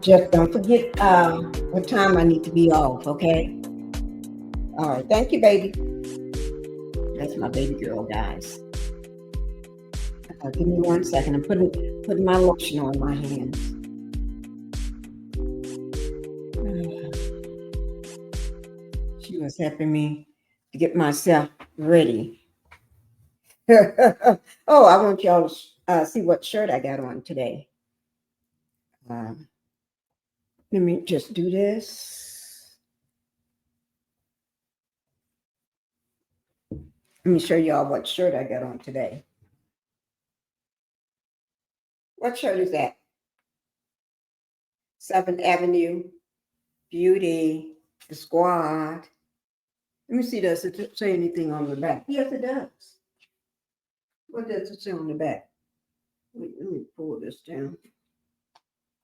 Just don't forget what time I need to be off, okay? All right, thank you, baby. That's my baby girl, guys. Give me 1 second. I'm putting my lotion on my hands. She was helping me to get myself ready. Oh, I want y'all to see what shirt I got on today. Let me just do this. Let me show y'all what shirt I got on today. What shirt is that? 7th Avenue, Beauty, the Squad. Let me see, does it say anything on the back? Yes, it does. What does it say on the back? Wait, let me pull this down.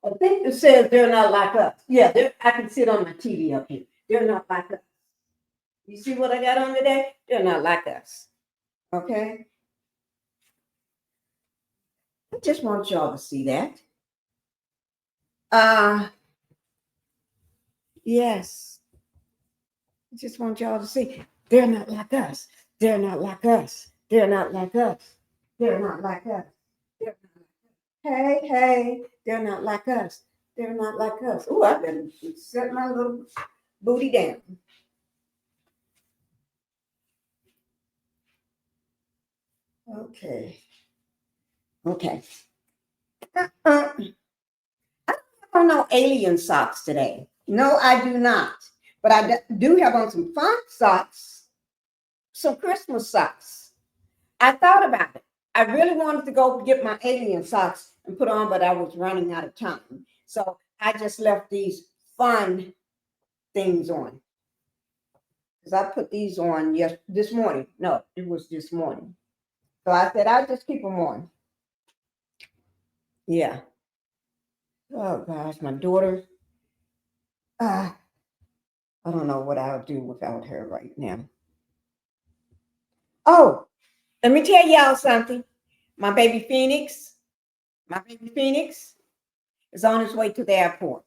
I think it says they're not like us. Yeah, I can see it on my TV up here. They're not like us. You see what I got on today? They're not like us. Okay? I just want y'all to see that. Yes. I just want y'all to see. They're not like us. They're not like us. They're not like us. They're not like us. They're not like us. Hey, they're not like us. They're not like us. Oh, I better set my little booty down. Okay. I don't have on no alien socks today. No, I do not. But I do have on some fun socks, some Christmas socks. I thought about it. I really wanted to go get my alien socks and put on, but I was running out of time. So I just left these fun things on. Because I put these on this morning. No, it was this morning. So I said, I'll just keep them on. Yeah. Oh, gosh, my daughter. I don't know what I'll do without her right now. Oh, let me tell y'all something. My baby Phoenix is on his way to the airport.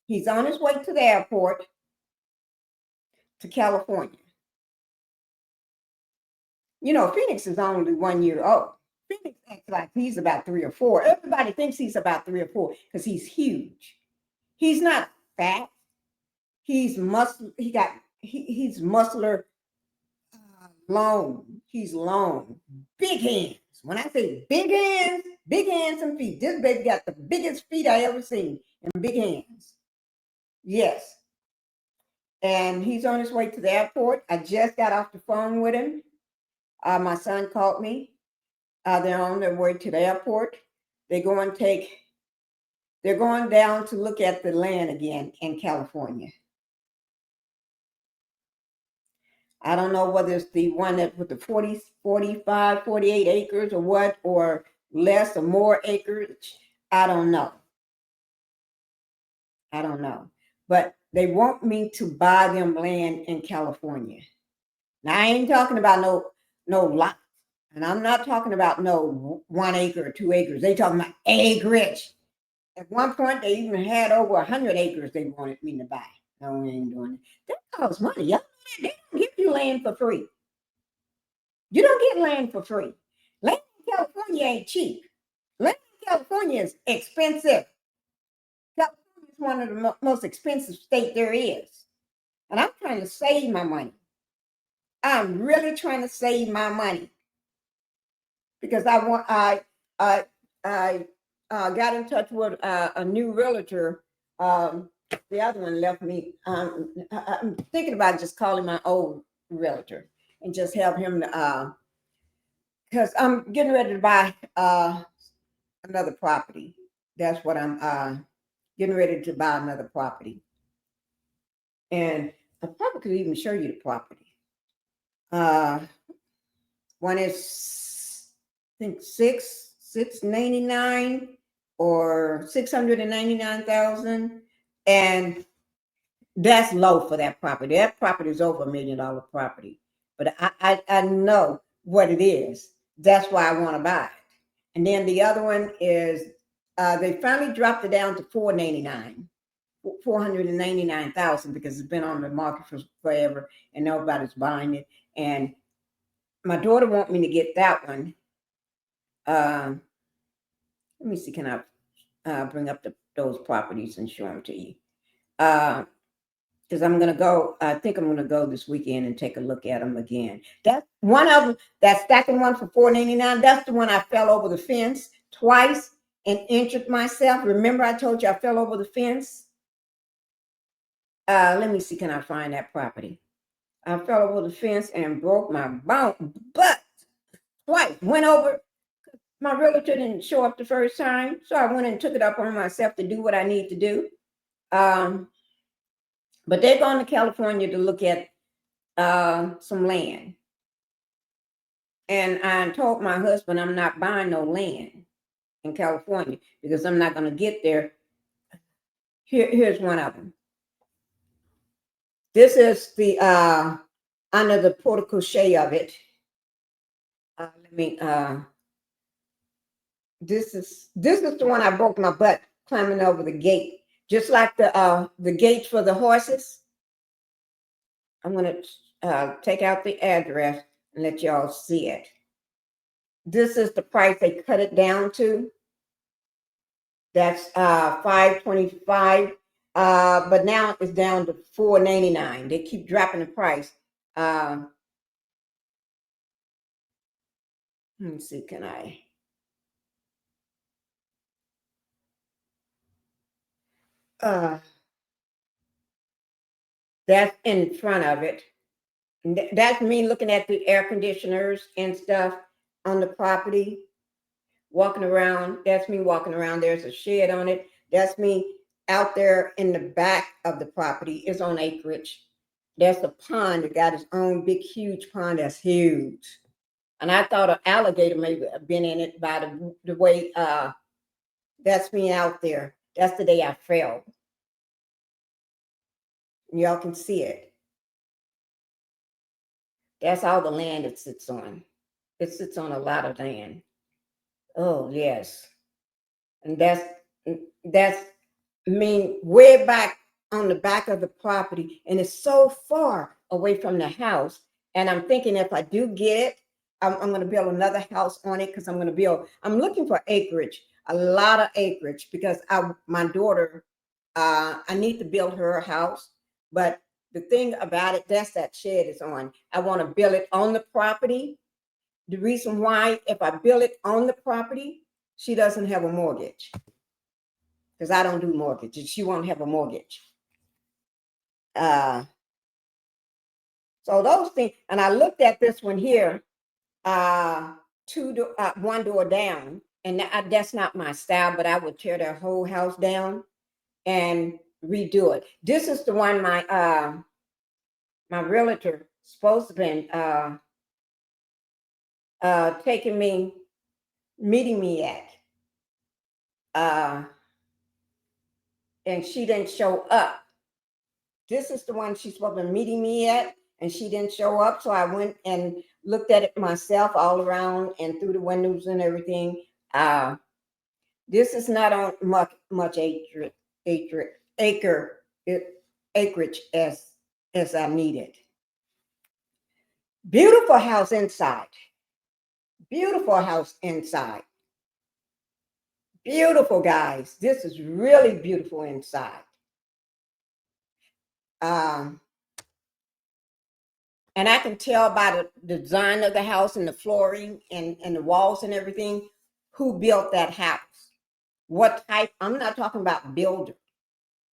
He's on his way to the airport to California. You know, Phoenix is only 1 year old. Phoenix acts like he's about 3 or 4. Everybody thinks he's about 3 or 4 because he's huge. He's not fat. He's muscular. He's muscular. Long. He's long. Big hands. When I say big hands and feet. This baby got the biggest feet I ever seen and big hands. Yes. And he's on his way to the airport. I just got off the phone with him. My son called me. They're on their way to the airport. They're going down to look at the land again in California. I don't know whether it's the one that with the 40, 45, 48 acres or what, or less or more acreage. I don't know. But they want me to buy them land in California. Now, I ain't talking about no lot. And I'm not talking about no 1 acre or 2 acres. They talking about acreage. At one point, they even had over 100 acres they wanted me to buy. No, we ain't doing it. That costs money. Y'all know that. They don't give you land for free. You don't get land for free. Land in California ain't cheap. Land in California is expensive. California is one of the most expensive states there is. And I'm trying to save my money. I'm really trying to save my money. Because I got in touch with a new realtor. The other one left me. I'm thinking about just calling my old realtor and just help him because I'm getting ready to buy another property. That's what I'm getting ready to buy, another property. And I probably could even show you the property. One is, I think, $699 or $699,000, and that's low for that property. That property is over $1 million property, but I know what it is. That's why I want to buy it. And then the other one is They finally dropped it down to $499,000 because it's been on the market for forever and nobody's buying it. And my daughter wants me to get that one. Let me see, can I bring up those properties and show them to you? Because I'm gonna go. I think I'm gonna go this weekend and take a look at them again. That's one of them. That second one for $499. That's the one I fell over the fence twice and injured myself. Remember, I told you I fell over the fence. Let me see. Can I find that property? I fell over the fence and broke my butt twice. Went over. My realtor didn't show up the first time, so I went and took it up on myself to do what I need to do. But they're going to California to look at some land. And I told my husband I'm not buying no land in California because I'm not going to get there. Here's one of them. This is the under the porte cochere of it. This is the one I broke my butt climbing over the gate, just like the gate for the horses. I'm gonna take out the address and let y'all see it. This is the price they cut it down to. That's $525, but now it's down to $499. They keep dropping the price. Let me see, can I? That's in front of it. That's me looking at the air conditioners and stuff on the property, walking around. That's me walking around. There's a shed on it. That's me out there in the back of the property. It's on acreage. There's a pond that got its own big, huge pond that's huge. And I thought an alligator may have been in it by the way that's me out there. That's the day I fell. Y'all can see it. That's all the land it sits on. It sits on a lot of land. Oh, yes. And that's way back on the back of the property. And it's so far away from the house. And I'm thinking if I do get it, I'm going to build another house on it because I'm looking for acreage, a lot of acreage, because my daughter, I need to build her a house. But the thing about it, that's that shed is on. I want to build it on the property. The reason why, if I build it on the property, she doesn't have a mortgage. Because I don't do mortgages. She won't have a mortgage. So those things, and I looked at this one here, one door down, and that's not my style, but I would tear their whole house down and redo it. This is the one my realtor supposed to been meeting me at. And she didn't show up. This is the one she's supposed to be meeting me at, and she didn't show up. So I went and looked at it myself all around and through the windows and everything. This is not on much acreage as I needed. Beautiful house inside. Beautiful house inside. Beautiful, guys. This is really beautiful inside. And I can tell by the design of the house and the flooring and the walls and everything who built that house. What type? I'm not talking about builder,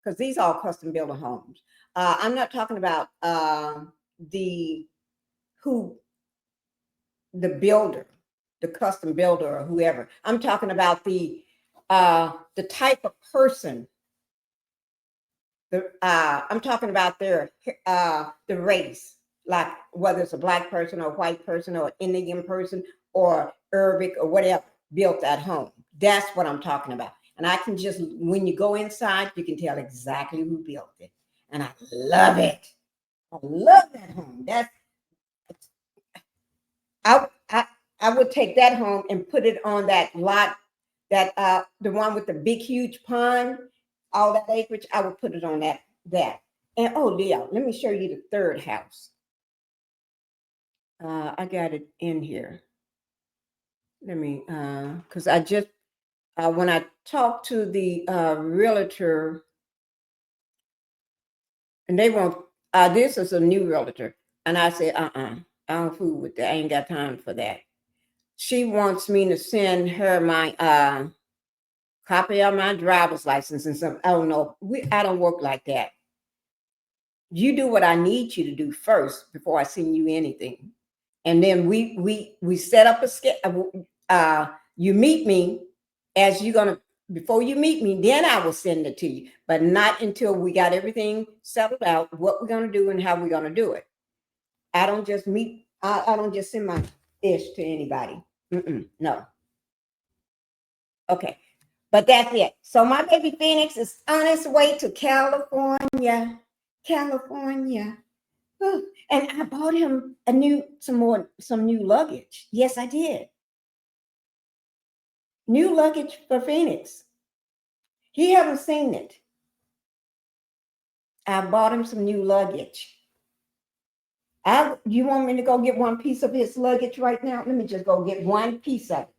because these are all custom builder homes. I'm not talking about the builder, the custom builder or whoever. I'm talking about the type of person. I'm talking about the race, like whether it's a black person or a white person or an Indian person or Arabic or whatever built that home. That's what I'm talking about. And I can just, when you go inside, you can tell exactly who built it. And I love it. I love that home. I would take that home and put it on that lot that the one with the big huge pond, all that acreage, I would put it on that. And oh yeah, let me show you the third house. I got it in here. Let me because I just when I talked to the realtor, and they want this is a new realtor, and I said, I don't fool with that. I ain't got time for that. She wants me to send her my copy of my driver's license and some. I don't know. I don't work like that. You do what I need you to do first before I send you anything, and then we set up a schedule. You meet me as you're gonna before you meet me, then I will send it to you, but not until we got everything settled out, what we're gonna do and how we're gonna do it. I don't just meet. I don't just send my ish to anybody. No. Okay. But that's it. So my baby Phoenix is on its way to California. California. Ooh. And I bought him some new luggage. Yes, I did. New luggage for Phoenix. He haven't seen it. I bought him some new luggage. You want me to go get one piece of his luggage right now? Let me just go get one piece of it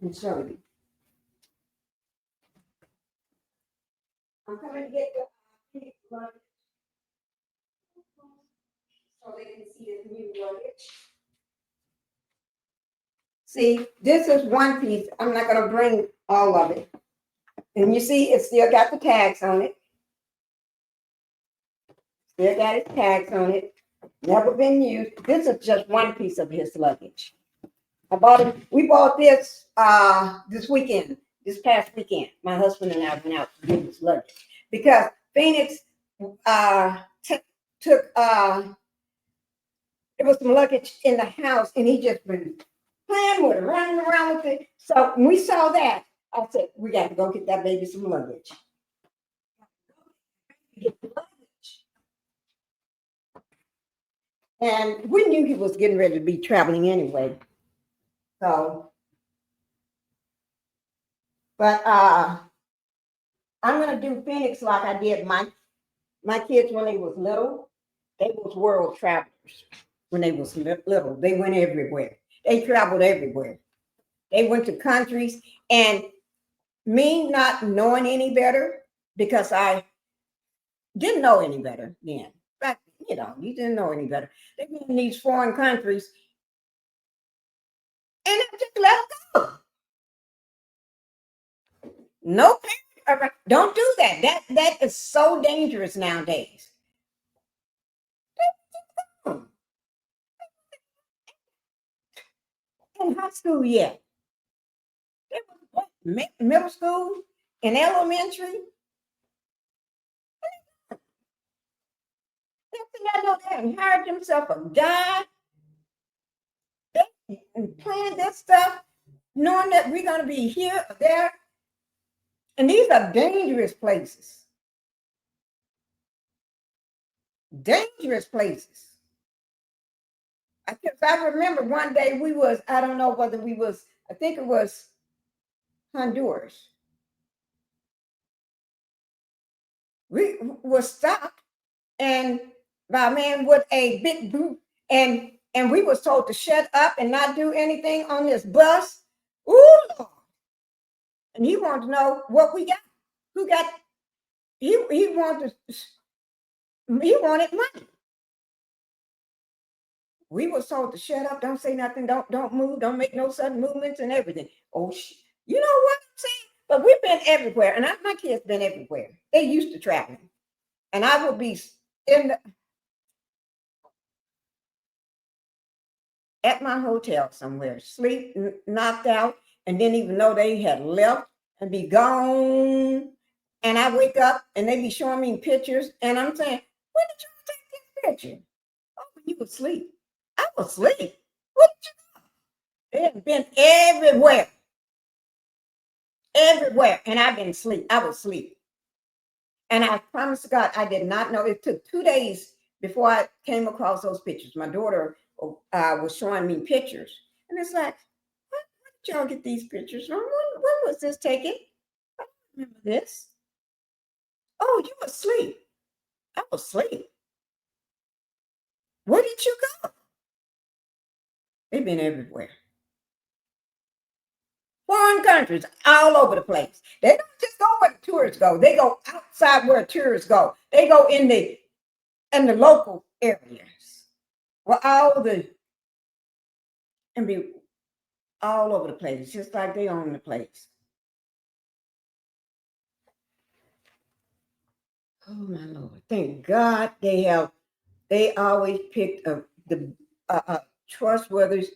and show you. I'm coming to get the luggage so they can see his new luggage. See, this is one piece. I'm not going to bring all of it. And you see, it still got the tags on it. Still got its tags on it. Never been used. This is just one piece of his luggage. We bought this this weekend, this past weekend. My husband and I went out to get his luggage because Phoenix took there was some luggage in the house and he just been playing with it, running around with it. So when we saw that, I said, we got to go get that baby some luggage. Get the luggage. And we knew he was getting ready to be traveling anyway. So, but I'm gonna do Phoenix like I did my kids when they was little. They was world travelers when they was little. They went everywhere. They traveled everywhere. They went to countries, and me not knowing any better because I didn't know any better then. But you didn't know any better. They went in these foreign countries, and I just let them go. No parent, don't do that. That is so dangerous nowadays. In high school yet. They was middle school and elementary. I know they hired themselves a guy and planning this stuff, knowing that we're going to be here or there. And these are dangerous places. Dangerous places. I remember one day I don't know whether I think it was Honduras. We were stopped and by a man with a big boot, and we was told to shut up and not do anything on this bus. Ooh, Lord. And he wanted to know what we got. Who got? He wanted money. We were told to shut up, don't say nothing, don't move, don't make no sudden movements and everything. Oh, you know what I'm saying? But we've been everywhere, and my kids been everywhere. They used to traveling, and I would be at my hotel somewhere, sleep, knocked out, and didn't even know they had left and be gone. And I wake up and they be showing me pictures, and I'm saying, when did you take this picture? Oh, when you were asleep. I was asleep. What did you do? They have been everywhere. Everywhere. And I've been asleep. I was asleep. And I promise to God, I did not know. It took 2 days before I came across those pictures. My daughter was showing me pictures. And it's like, what Did y'all get these pictures from? When was this taken? I don't remember this. Oh, you were asleep. I was asleep. Where did you go? They've been everywhere. Foreign countries, all over the place. They don't just go where the tourists go. They go outside where tourists go. They go in the local areas. Well, and be all over the place, just like they own the place. Oh my Lord! Thank God they always picked the trustworthy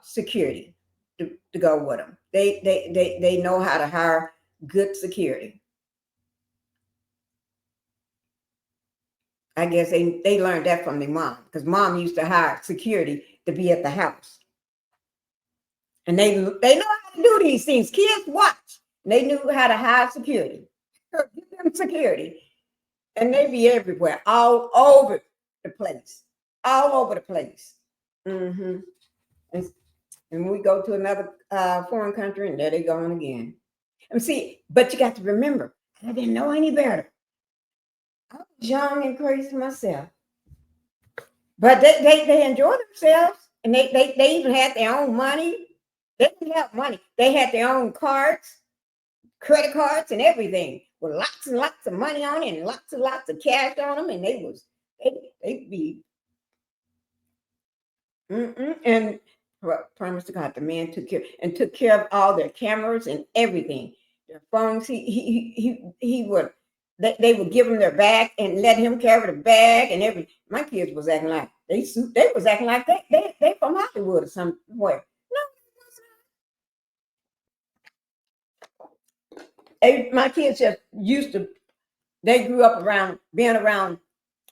security to go with them. They know how to hire good security. I guess they learned that from their mom, because mom used to hire security to be at the house. And they know how to do these things. Kids watch. They knew how to hire security. Give them security. And they be everywhere, all over the place. All over the place. Mm-hmm. And we go to another foreign country, and there they going again. And see, but you got to remember, I didn't know any better. I was young and crazy myself. But they enjoy themselves, and they even had their own money. They didn't have money. They had their own cards, credit cards, and everything with lots and lots of money on it and lots of cash on them. And they'd be and promise to God, the man took care of all their cameras and everything. Their phones, he would. They would give him their bag and let him carry the bag and everything. My kids was acting like they was acting like they from Hollywood or somewhere. No, my kids just they grew up being around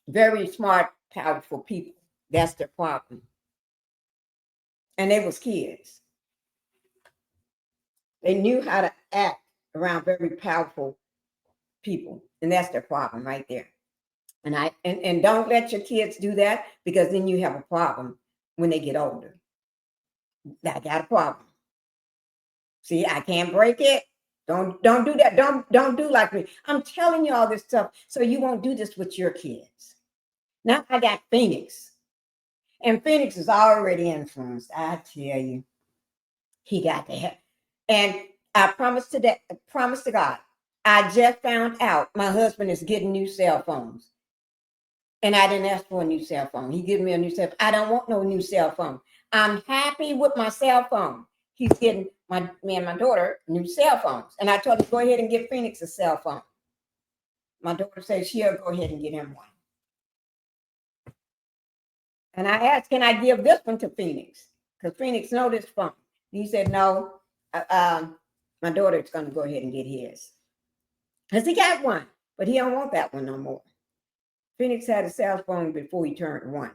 very smart, powerful people. That's their problem. And they was kids. They knew how to act around very powerful people, and that's their problem right there. And don't let your kids do that, because then you have a problem when they get older. I got a problem. See, I can't break it. Don't do that. Don't do like me. I'm telling you all this stuff so you won't do this with your kids. Now I got Phoenix, and Phoenix is already influenced. I tell you, he got that. And I promise to God, I just found out my husband is getting new cell phones. And I didn't ask for a new cell phone. He gave me a new cell phone. I don't want no new cell phone. I'm happy with my cell phone. He's getting me and my daughter new cell phones. And I told him, go ahead and get Phoenix a cell phone. My daughter says she'll go ahead and get him one. And I asked, can I give this one to Phoenix? Because Phoenix knows this phone. He said, no, my daughter's going to go ahead and get his. Because he got one, but he don't want that one no more. Phoenix had a cell phone before he turned 1.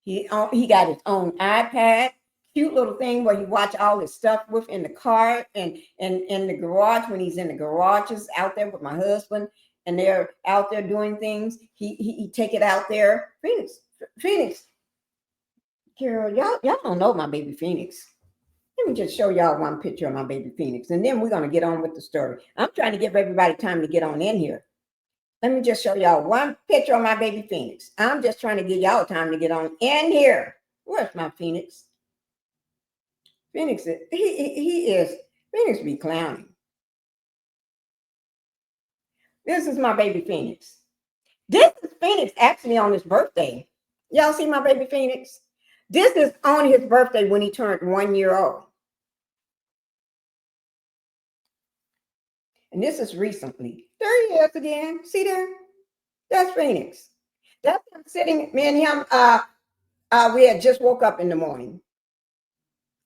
He got his own iPad, cute little thing where you watch all his stuff with in the car and in the garage, when he's in the garages out there with my husband and they're out there doing things. He take it out there. Phoenix. Carol, y'all don't know my baby Phoenix. Let me just show y'all one picture of my baby Phoenix, and then we're going to get on with the story. I'm trying to give everybody time to get on in here. Let me just show y'all one picture of my baby Phoenix. I'm just trying to give y'all time to get on in here. Where's my Phoenix? Phoenix, Phoenix be clowning. This is my baby Phoenix. This is Phoenix actually on his birthday. Y'all see my baby Phoenix? This is on his birthday when he turned 1 year old. And this is recently. There he is again. See there? That's Phoenix. That's him sitting, me and him, we had just woke up in the morning.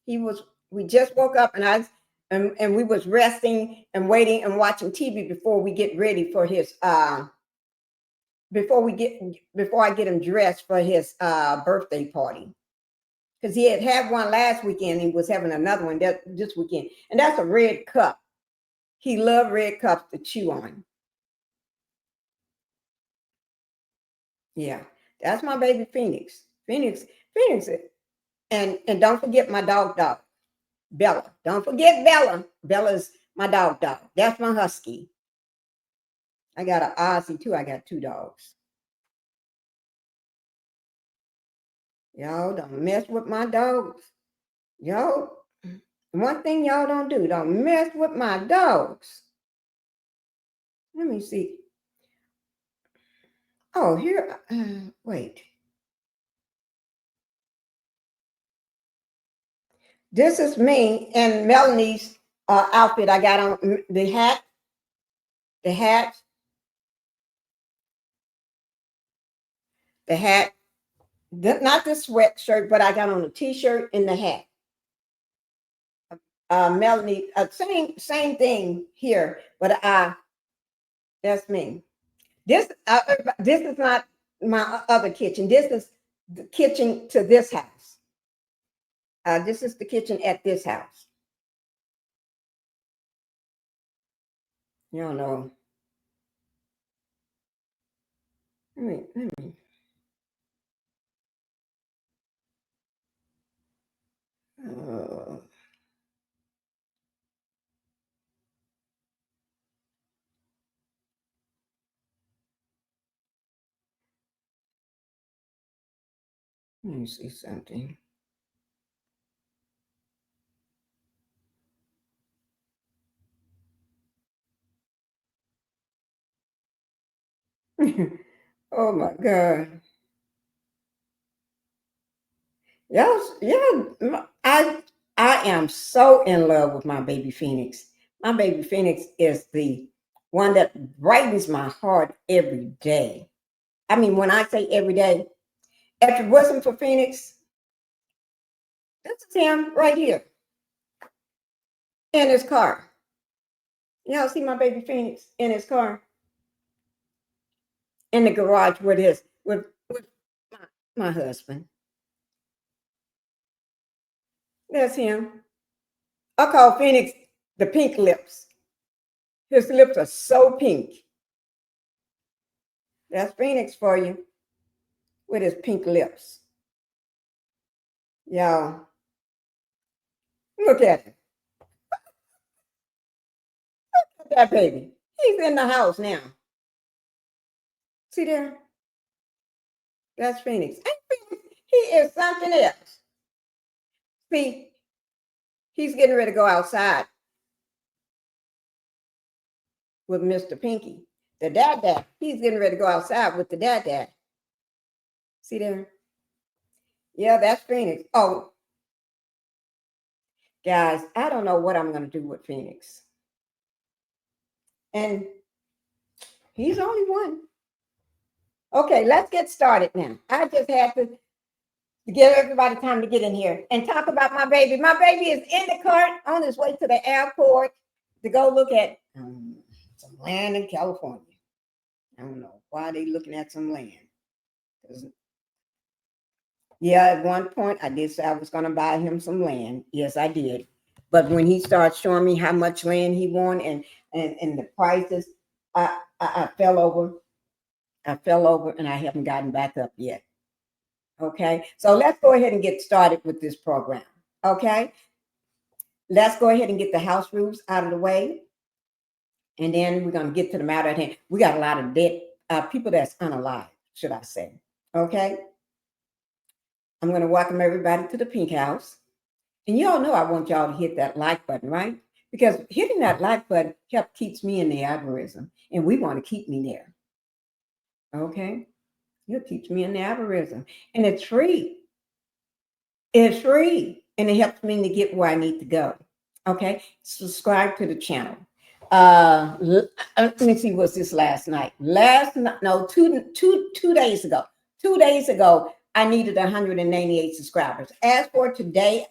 We just woke up and we was resting and waiting and watching TV before we get ready for his, before I get him dressed for his birthday party. Because he had one last weekend. He was having another one this weekend. And that's a red cup. He loved red cups to chew on. Yeah, that's my baby Phoenix. Phoenix And don't forget my dog, Bella. Don't forget Bella. Bella's my dog. That's my husky. I got an Ozzy too. I got 2 dogs. Y'all don't mess with my dogs. Y'all, one thing y'all don't mess with my dogs. Let me see. Oh, here, wait. This is me and Melanie's outfit. I got on the hat, the hat, not the sweatshirt, but I got on a t-shirt and the hat. Melanie, same thing here, but that's me. This is not my other kitchen. This is the kitchen to this house. This is the kitchen at this house. You don't know. Let me. Let me see something. Oh my God. I am so in love with my baby Phoenix. My baby Phoenix is the one that brightens my heart every day. I mean, when I say every day, if it wasn't for Phoenix, this is him right here in his car. Y'all see my baby Phoenix in his car in the garage with my husband. That's him. I call Phoenix the pink lips. His lips are so pink. That's Phoenix for you with his pink lips. Y'all, look at him. Look at that baby. He's in the house now. See there? That's Phoenix. He is something else. See, he's getting ready to go outside with Mr. Pinkie. The dad. He's getting ready to go outside with the dad. See there? Yeah, that's Phoenix. Oh, guys, I don't know what I'm going to do with Phoenix. And he's only one. Okay, let's get started now. I just had to give everybody time to get in here and talk about my baby. My baby is in the cart on his way to the airport to go look at some land in California. I don't know why they looking at some land. Yeah, at one point I did say I was going to buy him some land. Yes, I did. But when he started showing me how much land he wanted and the prices, I fell over. I fell over and I haven't gotten back up yet. Okay, so let's go ahead and get started with this program. Okay, let's go ahead and get the house rules out of the way. And then we're going to get to the matter at hand. We got a lot of dead people that's unalive, should I say. Okay, I'm going to welcome everybody to the Pink House. And y'all know I want y'all to hit that like button, right? Because hitting that like button keeps me in the algorithm. And we want to keep me there. Okay, it keeps me in the algorithm. And it's free. It's free. And it helps me to get where I need to go. Okay, subscribe to the channel. Let me see, what's this last night? Two days ago. 2 days ago, I needed 198 subscribers. As for today,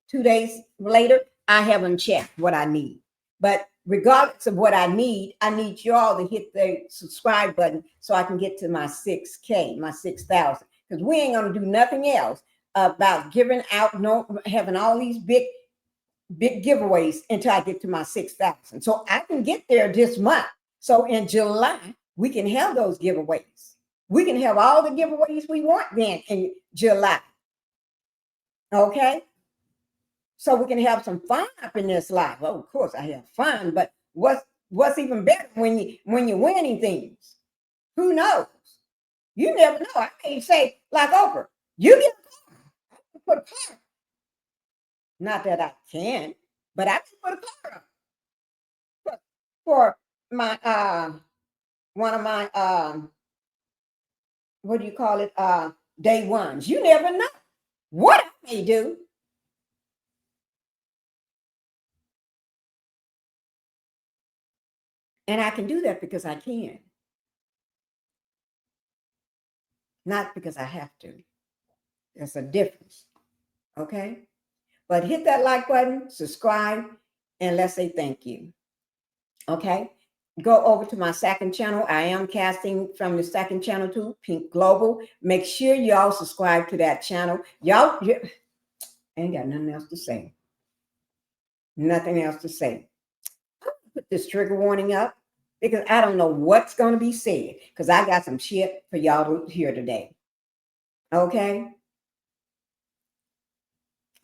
2 days later, I haven't checked what I need. But regardless of what I need y'all to hit the subscribe button so I can get to my 6K, my 6,000. Because we ain't gonna do nothing else about giving out, having all these big giveaways until I get to my 6,000. So I can get there this month. So in July, we can have those giveaways. We can have all the giveaways we want then in July. Okay? So we can have some fun up in this life. Oh, of course I have fun, but what's even better when you're winning things? Who knows? You never know. I may say, like Oprah, you get a car. I can put a car. Not that I can, but I can put a car up for my one of my what do you call it? Day ones. You never know what I may do. And I can do that because I can, not because I have to. There's a difference. Okay? But hit that like button, subscribe, and let's say thank you. Okay? Go over to my second channel. I am casting from the second channel to Pink Global. Make sure y'all subscribe to that channel. Y'all ain't got nothing else to say. Nothing else to say. Put this trigger warning up because I don't know what's going to be said because I got some shit for y'all to hear today. Okay?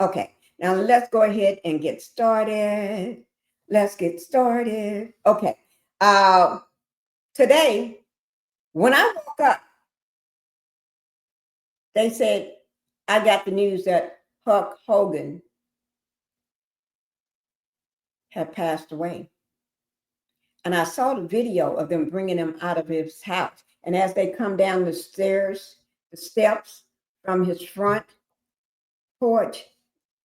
Okay. Now let's go ahead and get started. Let's get started. Okay. Today, when I woke up, they said I got the news that Hulk Hogan had passed away. And I saw the video of them bringing him out of his house. And as they come down the stairs, the steps from his front porch,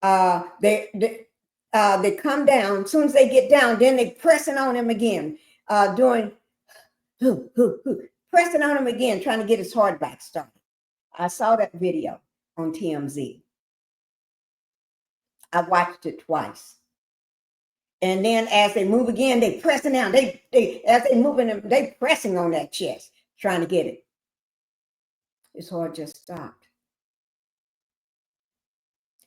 they come down. As soon as they get down, then they pressing on him again, doing pressing on him again, trying to get his heart back started. I saw that video on TMZ. I watched it twice. And then as they move again, they pressing down. They as they moving them, they pressing on that chest, trying to get it. His heart just stopped.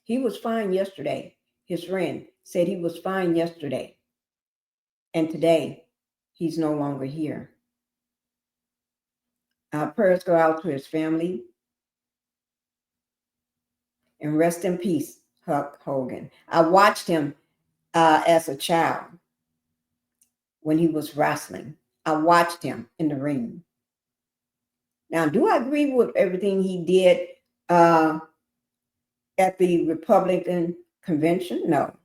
He was fine yesterday. His friend said he was fine yesterday. And today, he's no longer here. Our prayers go out to his family. And rest in peace, Hulk Hogan. I watched him as a child when he was wrestling. I watched him in the ring. Now, do I agree with everything he did at the Republican convention? No.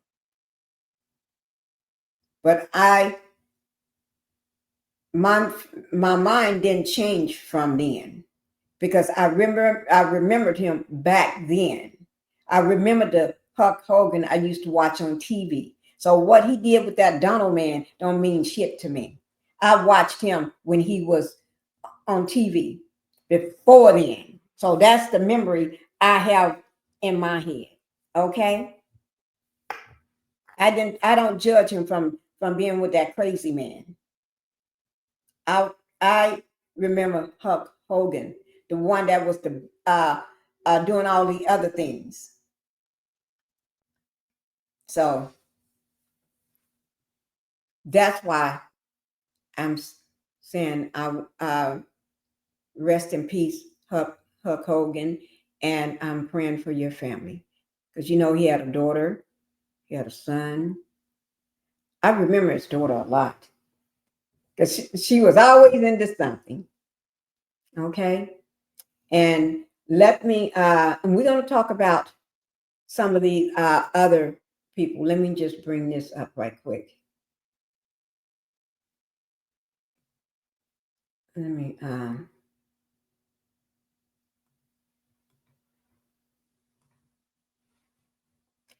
But my mind didn't change from then because I remembered him back then. I remember the Hulk Hogan I used to watch on TV. So what he did with that Donald man don't mean shit to me. I watched him when he was on TV before then. So that's the memory I have in my head. Okay? I don't judge him from being with that crazy man. I remember Hulk Hogan, the one that was the doing all the other things. So that's why I'm saying I rest in peace, Hulk Hogan, and I'm praying for your family because you know he had a daughter, he had a son. I remember his daughter a lot because she was always into something. Okay, and let me and we're going to talk about some of the other people. Let me just bring this up right quick. Let me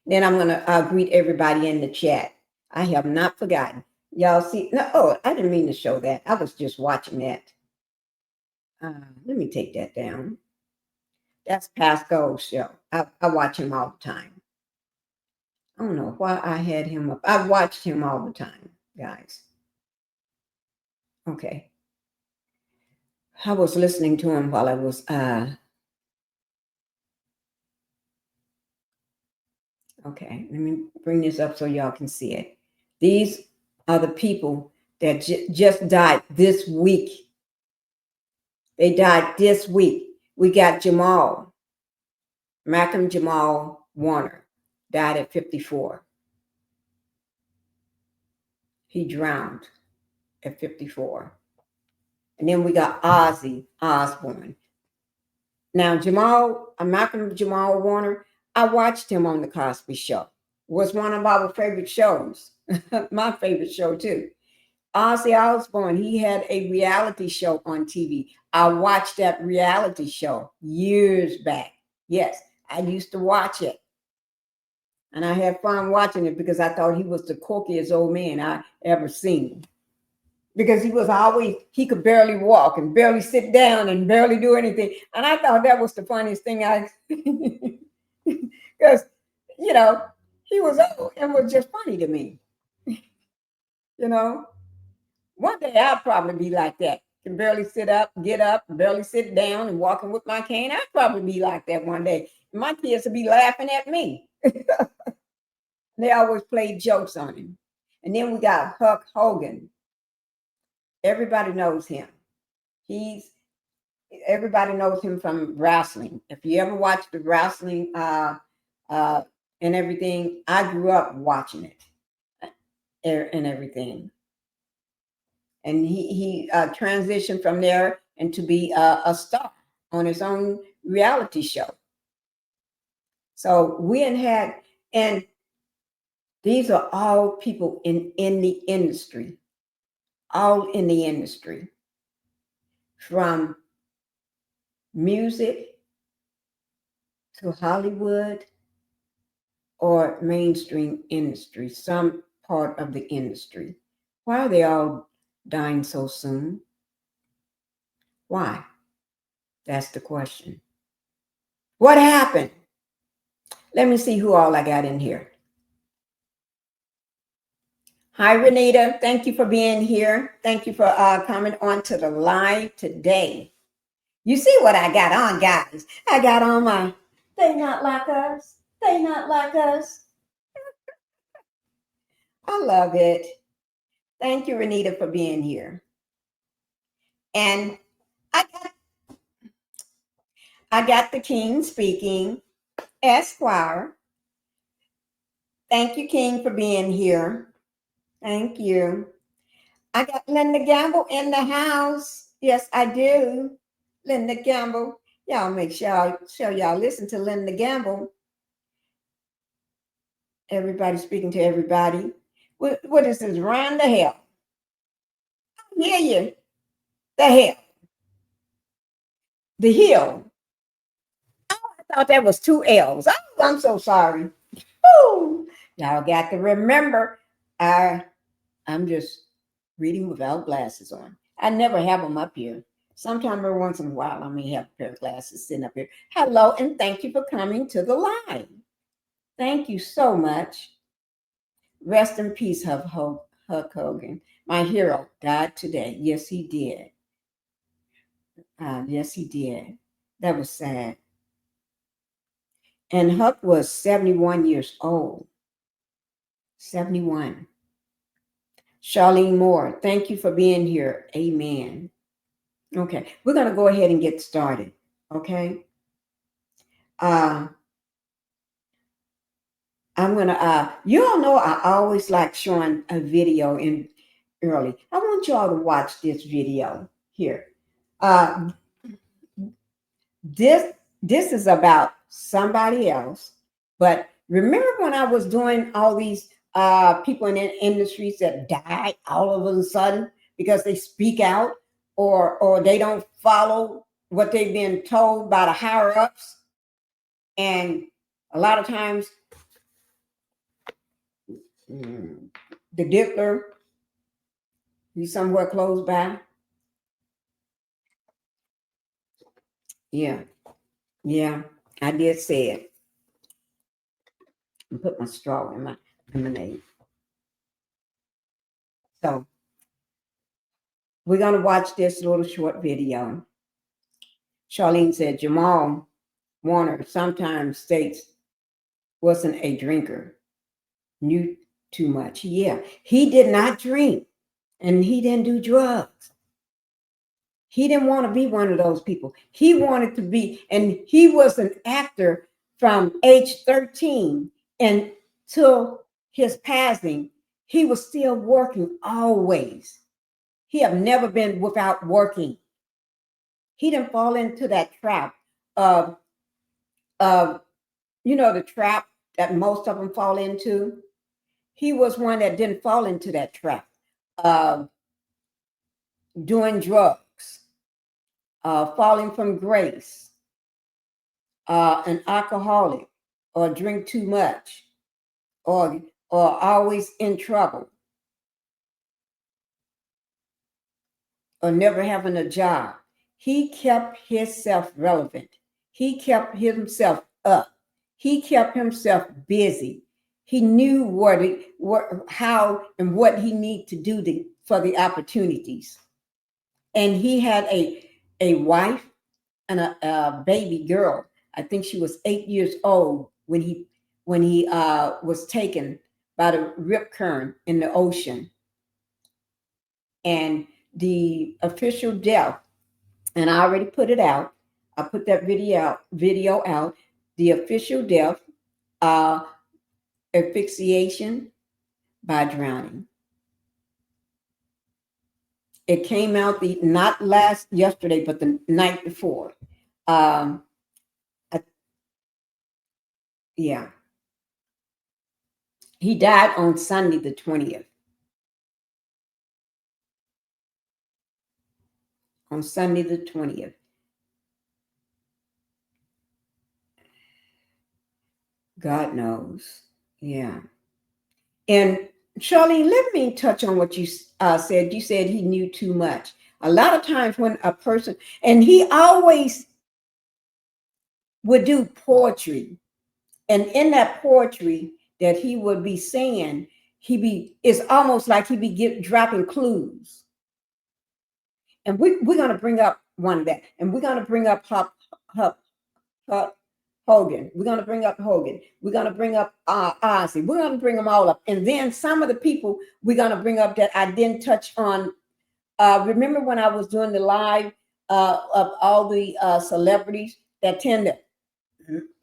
then I'm going to greet everybody in the chat. I have not forgotten. Y'all see? No, oh, I didn't mean to show that. I was just watching that. Let me take that down. That's Pasco's show. I watch him all the time. I don't know why I had him up. I watched him all the time, guys. Okay. I was listening to him while I was okay, let me bring this up so y'all can see it. These are the people that just died this week. They died this week. We got Malcolm-Jamal Warner died at 54. He drowned at 54. And then we got Ozzy Osbourne. Now, Malcolm-Jamal Warner, I watched him on The Cosby Show. Was one of our favorite shows. My favorite show, too. Ozzy Osbourne, he had a reality show on TV. I watched that reality show years back. Yes, I used to watch it. And I had fun watching it because I thought he was the quirkiest old man I ever seen. Because he could barely walk and barely sit down and barely do anything. And I thought that was the funniest thing because, he was old and was just funny to me. One day I'll probably be like that. Can barely sit up, get up, barely sit down and walking with my cane. I'll probably be like that one day. My kids will be laughing at me. They always played jokes on him. And then we got Hulk Hogan. Everybody knows him. Everybody knows him from wrestling. If you ever watched the wrestling and everything, I grew up watching it and everything. And he transitioned from there and to be a star on his own reality show. So and these are all people in the industry, all in the industry, from music to Hollywood or mainstream industry, some part of the industry. Why are they all dying so soon? Why? That's the question. What happened? Let me see who all I got in here. Hi, Renita. Thank you for being here. Thank you for coming on to the live today. You see what I got on, guys. I got on my They Not Like Us. They Not Like Us. I love it. Thank you, Renita, for being here. And I got the King speaking, Esquire. Thank you, King, for being here. Thank you. I got Linda Gamble in the house. Yes, I do. Linda Gamble. Y'all make sure y'all listen to Linda Gamble. Everybody speaking to everybody. What is this? Run the hell. I hear you. The hell. The hill. Oh, I thought that was two L's. Oh, I'm so sorry. Oh, y'all got to remember, I'm just reading without glasses on. I never have them up here. Sometime every once in a while, I may have a pair of glasses sitting up here. Hello, and thank you for coming to the live. Thank you so much. Rest in peace, Hulk Hogan. My hero died today. Yes, he did. Yes, he did. That was sad. And Huck was 71 years old. 71. Charlene Moore, thank you for being here. Amen. Okay, we're going to go ahead and get started. Okay. I'm going to, you all know I always like showing a video in early. I want y'all to watch this video here. This is about somebody else, but remember when I was doing all these people in the industries that die all of a sudden because they speak out or they don't follow what they've been told by the higher ups, and a lot of times the diddler, he's somewhere close by. Yeah, I did say it. And put my straw in my lemonade. So we're going to watch this little short video. Charlene said Jamal Warner sometimes states wasn't a drinker, knew too much. Yeah, he did not drink and he didn't do drugs. He didn't want to be one of those people. He wanted to be, and he was an actor from age 13 until his passing, he was still working always. He have never been without working. He didn't fall into that trap of, the trap that most of them fall into. He was one that didn't fall into that trap of doing drugs, falling from grace, an alcoholic, or drink too much, or always in trouble, or never having a job. He kept himself relevant. He kept himself up. He kept himself busy. He knew how and what he needed to do for the opportunities. And he had a wife and a baby girl. I think she was 8 years old when he was taken by the rip current in the ocean. And the official death, and I already put it out. I put that video out. The official death, asphyxiation by drowning. It came out not yesterday, but the night before. Yeah. He died on Sunday the 20th. On Sunday the 20th. God knows. Yeah. And Charlene, let me touch on what you said. You said he knew too much. A lot of times when a person, and he always would do poetry. And in that poetry that he would be saying, it's almost like he be dropping clues. And we're going to bring up one of that. And we're going to bring up Hogan. We're going to bring up Hogan. We're going to bring up Ozzy. We're going to bring them all up. And then some of the people we're going to bring up that I didn't touch on. Remember when I was doing the live of all the celebrities that tend to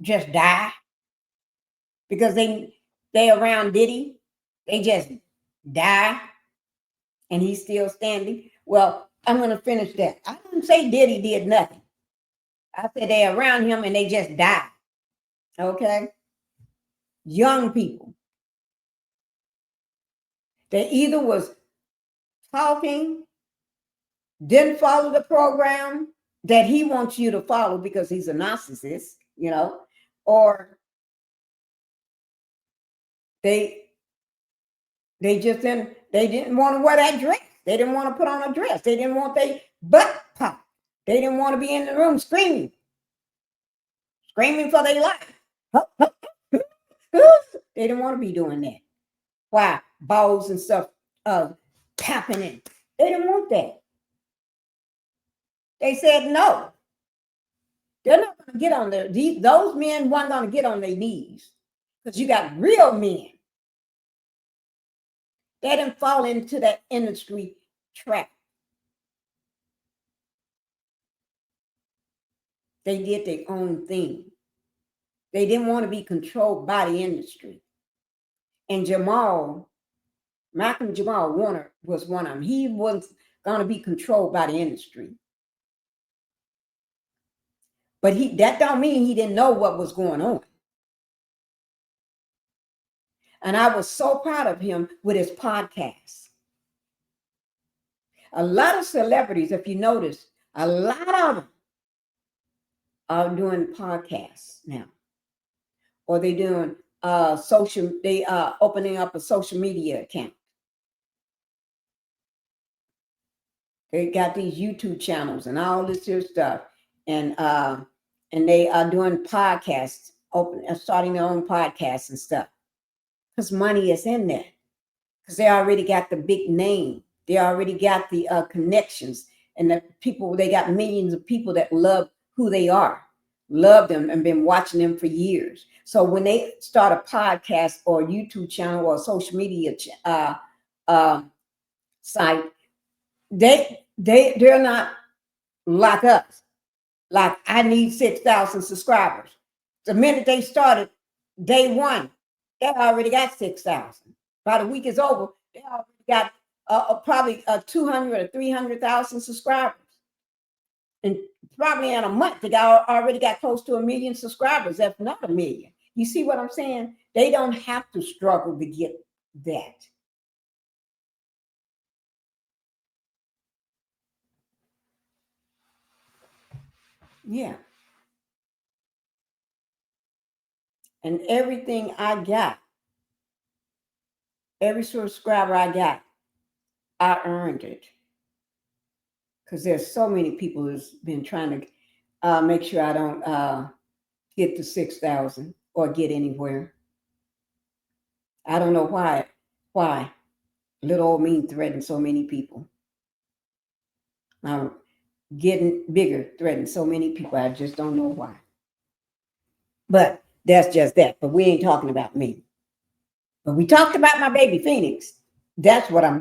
just die because they around Diddy? They just die and he's still standing. Well, I'm going to finish that. I didn't say Diddy did nothing. I said they around him and they just die. Okay? Young people. They either was talking, didn't follow the program that he wants you to follow because he's a narcissist, or they didn't want to wear that dress. They didn't want to put on a dress. They didn't want their butt pop. They didn't want to be in the room screaming for their life. They didn't want to be doing that. Why? Balls and stuff tapping in. They didn't want that. They said no. They're not going to get on those men weren't going to get on their knees because you got real men. They didn't fall into that industry trap. They did their own thing. They didn't want to be controlled by the industry. And Malcolm-Jamal Warner was one of them. He was going to be controlled by the industry. But that don't mean he didn't know what was going on. And I was so proud of him with his podcast. A lot of celebrities, if you notice, a lot of them are doing podcasts now. Or they're doing they are opening up a social media account. They got these YouTube channels and all this here stuff. And they are doing podcasts, starting their own podcasts and stuff. Because money is in there. Because they already got the big name. They already got the connections. And the people, they got millions of people that love who they are. Love them and been watching them for years. So when they start a podcast or a YouTube channel or a social media site, they're not like us. Like, I need 6,000 subscribers. The minute they started, day one, they already got 6,000. By the week is over, they already got probably 200 or 300,000 subscribers. And probably in a month, they already got close to 1 million subscribers, if not 1 million. You see what I'm saying? They don't have to struggle to get that. Yeah. And everything I got, every subscriber I got, I earned it. Because there's so many people who's been trying to make sure I don't get to 6,000 or get anywhere. I don't know why little old me threatened so many people. Now, getting bigger threatened so many people. I just don't know why. But that's just that. But we ain't talking about me. But we talked about my baby Phoenix. That's what I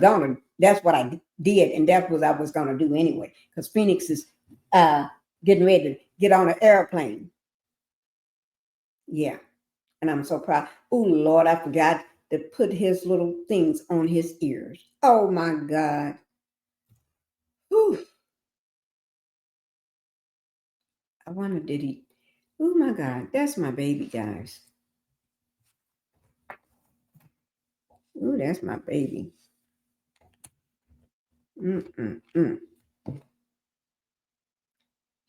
did, and that's what I was gonna do anyway. Because Phoenix is getting ready to get on an airplane. Yeah, and I'm so proud. Oh Lord, I forgot to put his little things on his ears. Oh my God. Whew. I wonder did he? Oh my God, that's my baby, guys. Ooh, that's my baby.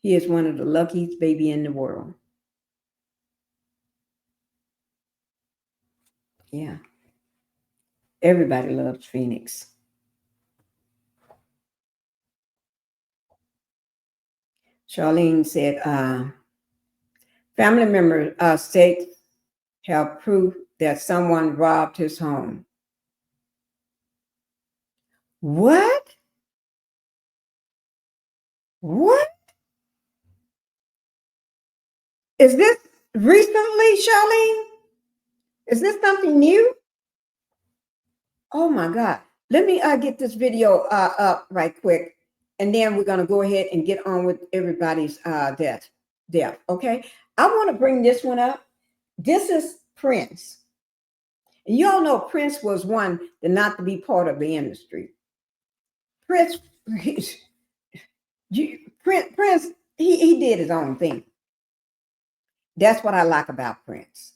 He is one of the luckiest baby in the world. Yeah. Everybody loves Phoenix. Charlene said, family member states have proof that someone robbed his home. What? What? Is this recently, Charlene? Is this something new? Oh my God. Let me get this video up right quick. And then we're going to go ahead and get on with everybody's death. Okay. I want to bring this one up. This is Prince. And you all know Prince was one that not to be part of the industry. Prince, he did his own thing. That's what I like about Prince.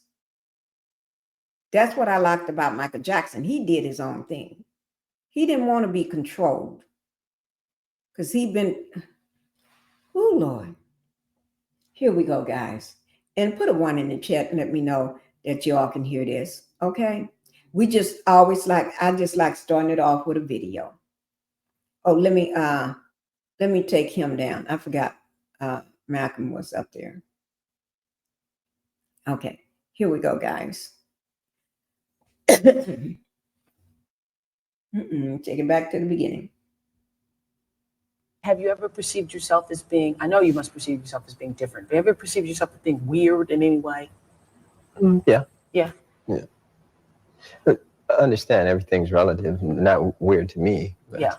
That's what I liked about Michael Jackson. He did his own thing. He didn't want to be controlled. Because he'd been, oh Lord. Here we go, guys. And put a 1 in the chat and let me know that y'all can hear this. Okay. I just like starting it off with a video. Oh, let me take him down. I forgot Malcolm was up there. Okay, here we go, guys. Take it back to the beginning. Have you ever perceived yourself as being, I know you must perceive yourself as being different, but have you ever perceived yourself as being weird in any way? Yeah. Yeah. Yeah. But I understand everything's relative, not weird to me. But, yeah.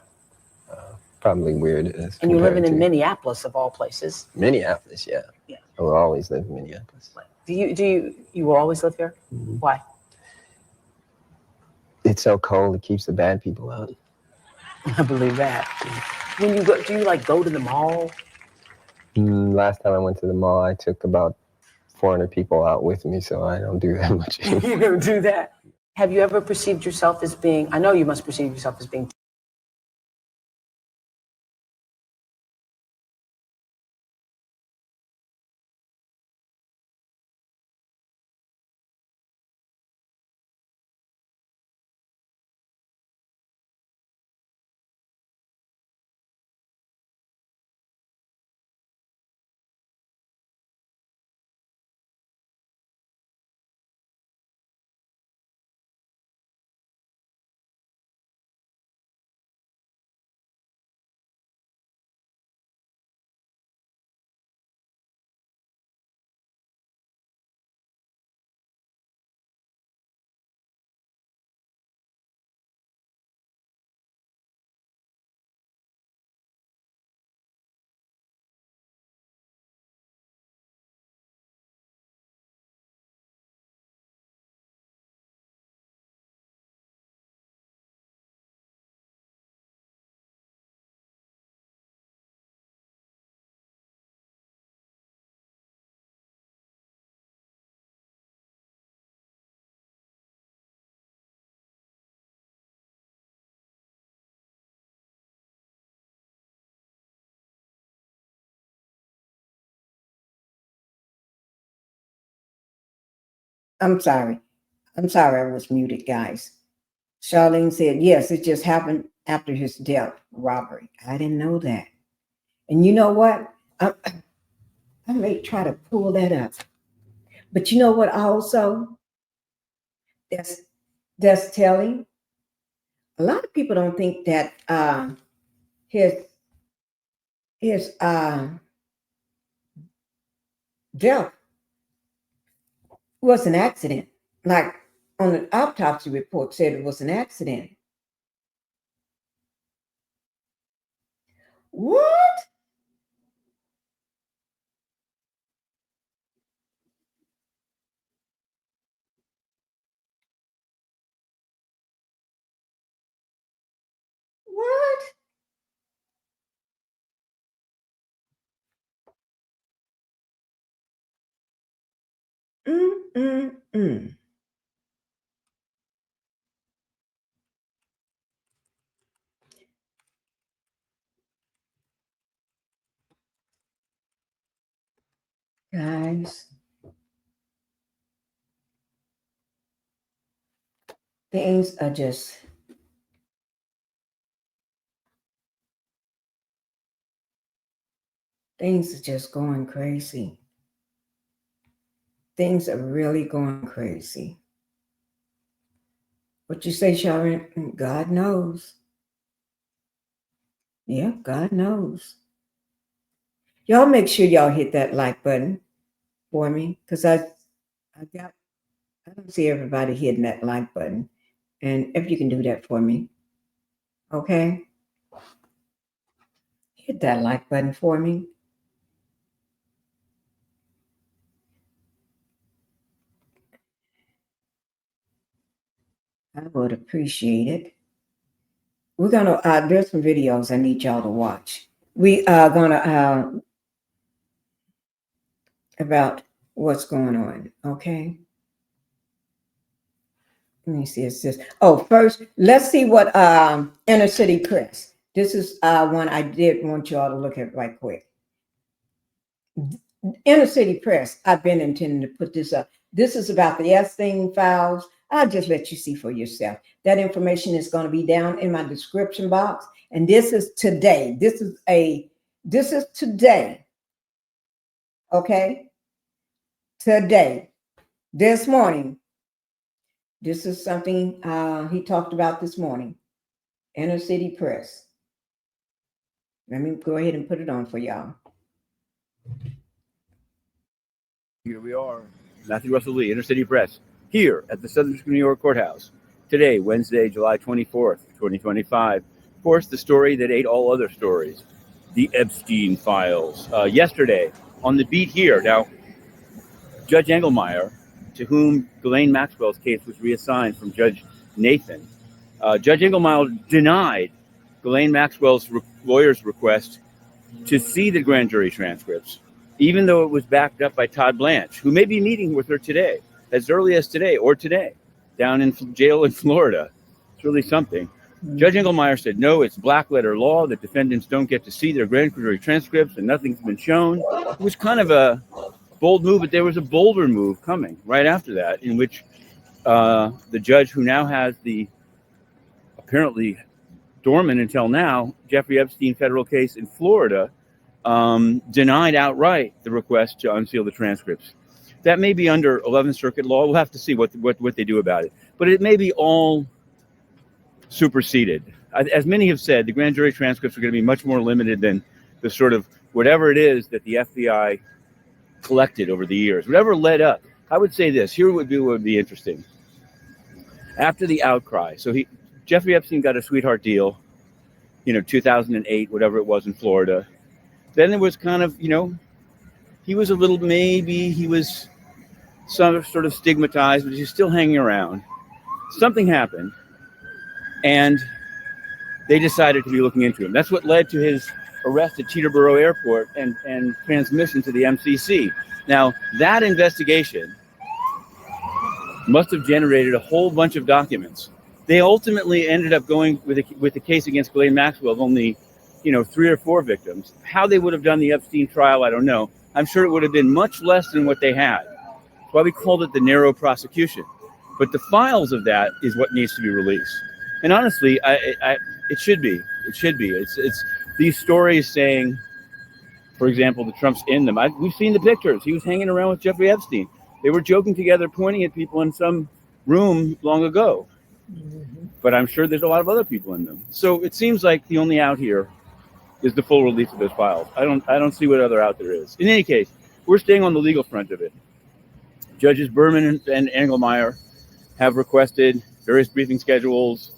Probably weird. And you're living in Minneapolis of all places. Minneapolis, yeah. Yeah. I will always live in Minneapolis. You will always live here? Mm-hmm. Why? It's so cold, it keeps the bad people out. I believe that. When you go, do you like go to the mall? Last time I went to the mall, I took about 400 people out with me, so I don't do that much anymore. You don't do that? Have you ever perceived yourself as being, I know you must perceive yourself as being I'm sorry. I'm sorry I was muted, guys. Charlene said, yes, it just happened after his death, robbery. I didn't know that. And you know what? I may try to pull that up. But you know what also? That's telling. A lot of people don't think that his death was an accident. Like on the autopsy report said it was an accident. What? What? Mm. Guys, things are just going crazy. Things are really going crazy. What you say, Sharon? God knows. Yeah, God knows. Y'all make sure y'all hit that like button for me, because I don't see everybody hitting that like button. And if you can do that for me, okay? Hit that like button for me. I would appreciate it. We're gonna there's some videos I need y'all to watch. We are gonna about what's going on, okay? Let me see, it's this. Oh, first, let's see what InnerCity Press. This is one I did want y'all to look at right quick. InnerCity Press, I've been intending to put this up. This is about the Epstein files. I'll just let you see for yourself. That information is going to be down in my description box. And this is today. This is today. Okay? Today. This morning. This is something he talked about this morning. InnerCity Press. Let me go ahead and put it on for y'all. Here we are, Matthew Russell Lee, InnerCity Press, here at the Southern New York Courthouse. Today, Wednesday, July 24th, 2025. Of course, the story that ate all other stories, the Epstein files. Yesterday, on the beat here, now, Judge Engelmeyer, to whom Ghislaine Maxwell's case was reassigned from Judge Nathan, Judge Engelmeyer denied Ghislaine Maxwell's lawyer's request to see the grand jury transcripts, even though it was backed up by Todd Blanche, who may be meeting with her today, as early as today or today, down in jail in Florida. It's really something. Judge Engelmeyer said, no, it's black letter law that defendants don't get to see their grand jury transcripts and nothing's been shown. It was kind of a bold move, but there was a bolder move coming right after that, in which the judge who now has the apparently dormant until now Jeffrey Epstein federal case in Florida denied outright the request to unseal the transcripts. That may be under 11th Circuit law. We'll have to see what they do about it. But it may be all superseded. As many have said, the grand jury transcripts are going to be much more limited than the sort of whatever it is that the FBI collected over the years, whatever led up. I would say this, here would be interesting. After the outcry, so Jeffrey Epstein got a sweetheart deal, 2008, whatever it was in Florida. Then there was kind of, he was a little, maybe he was some sort of stigmatized, but he's still hanging around. Something happened, and they decided to be looking into him. That's what led to his arrest at Teterboro Airport and transmission to the MCC. Now, that investigation must have generated a whole bunch of documents. They ultimately ended up going with the case against Ghislaine Maxwell of only, 3 or 4 victims. How they would have done the Epstein trial, I don't know. I'm sure it would have been much less than what they had. That's why we called it the narrow prosecution. But the files of that is what needs to be released. And honestly, it should be. It should be. It's these stories saying, for example, that Trump's in them. We've seen the pictures. He was hanging around with Jeffrey Epstein. They were joking together, pointing at people in some room long ago. But I'm sure there's a lot of other people in them. So it seems like the only out here is the full release of those files. I don't see what other out there is. In any case, we're staying on the legal front of it. Judges Berman and Engelmeyer have requested various briefing schedules,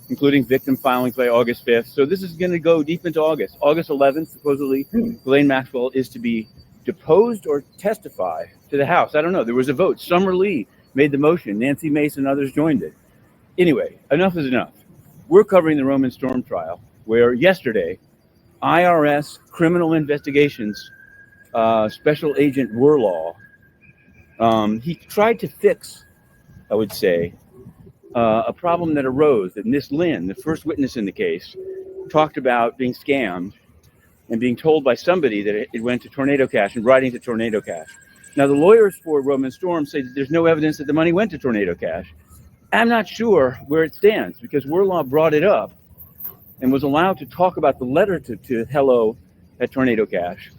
including victim filings by August 5th. So this is going to go deep into August. August 11th, supposedly, Ghislaine Maxwell is to be deposed or testify to the House. I don't know. There was a vote. Summer Lee made the motion. Nancy Mace and others joined it. Anyway, enough is enough. We're covering the Roman Storm trial, where yesterday, IRS Criminal Investigations Special Agent Werlaw, he tried to fix, I would say, a problem that arose that Miss Lynn, the first witness in the case, talked about being scammed and being told by somebody that it went to Tornado Cash and writing to Tornado Cash. Now, the lawyers for Roman Storm say that there's no evidence that the money went to Tornado Cash. I'm not sure where it stands because Werlaw brought it up and was allowed to talk about the letter to Hello at Tornado Cash.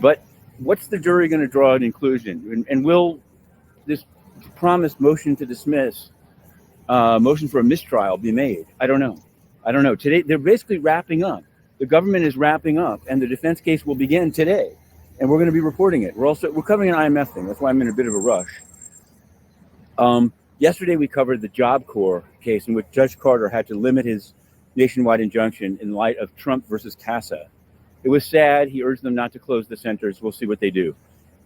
But what's the jury going to draw an conclusion? And will this promised motion to dismiss, motion for a mistrial be made? I don't know. I don't know. Today, they're basically wrapping up. The government is wrapping up, and the defense case will begin today. And we're going to be reporting it. We're covering an IMF thing. That's why I'm in a bit of a rush. Yesterday, we covered the Job Corps case in which Judge Carter had to limit his nationwide injunction in light of Trump versus Casa. It was sad. He urged them not to close the centers. We'll see what they do.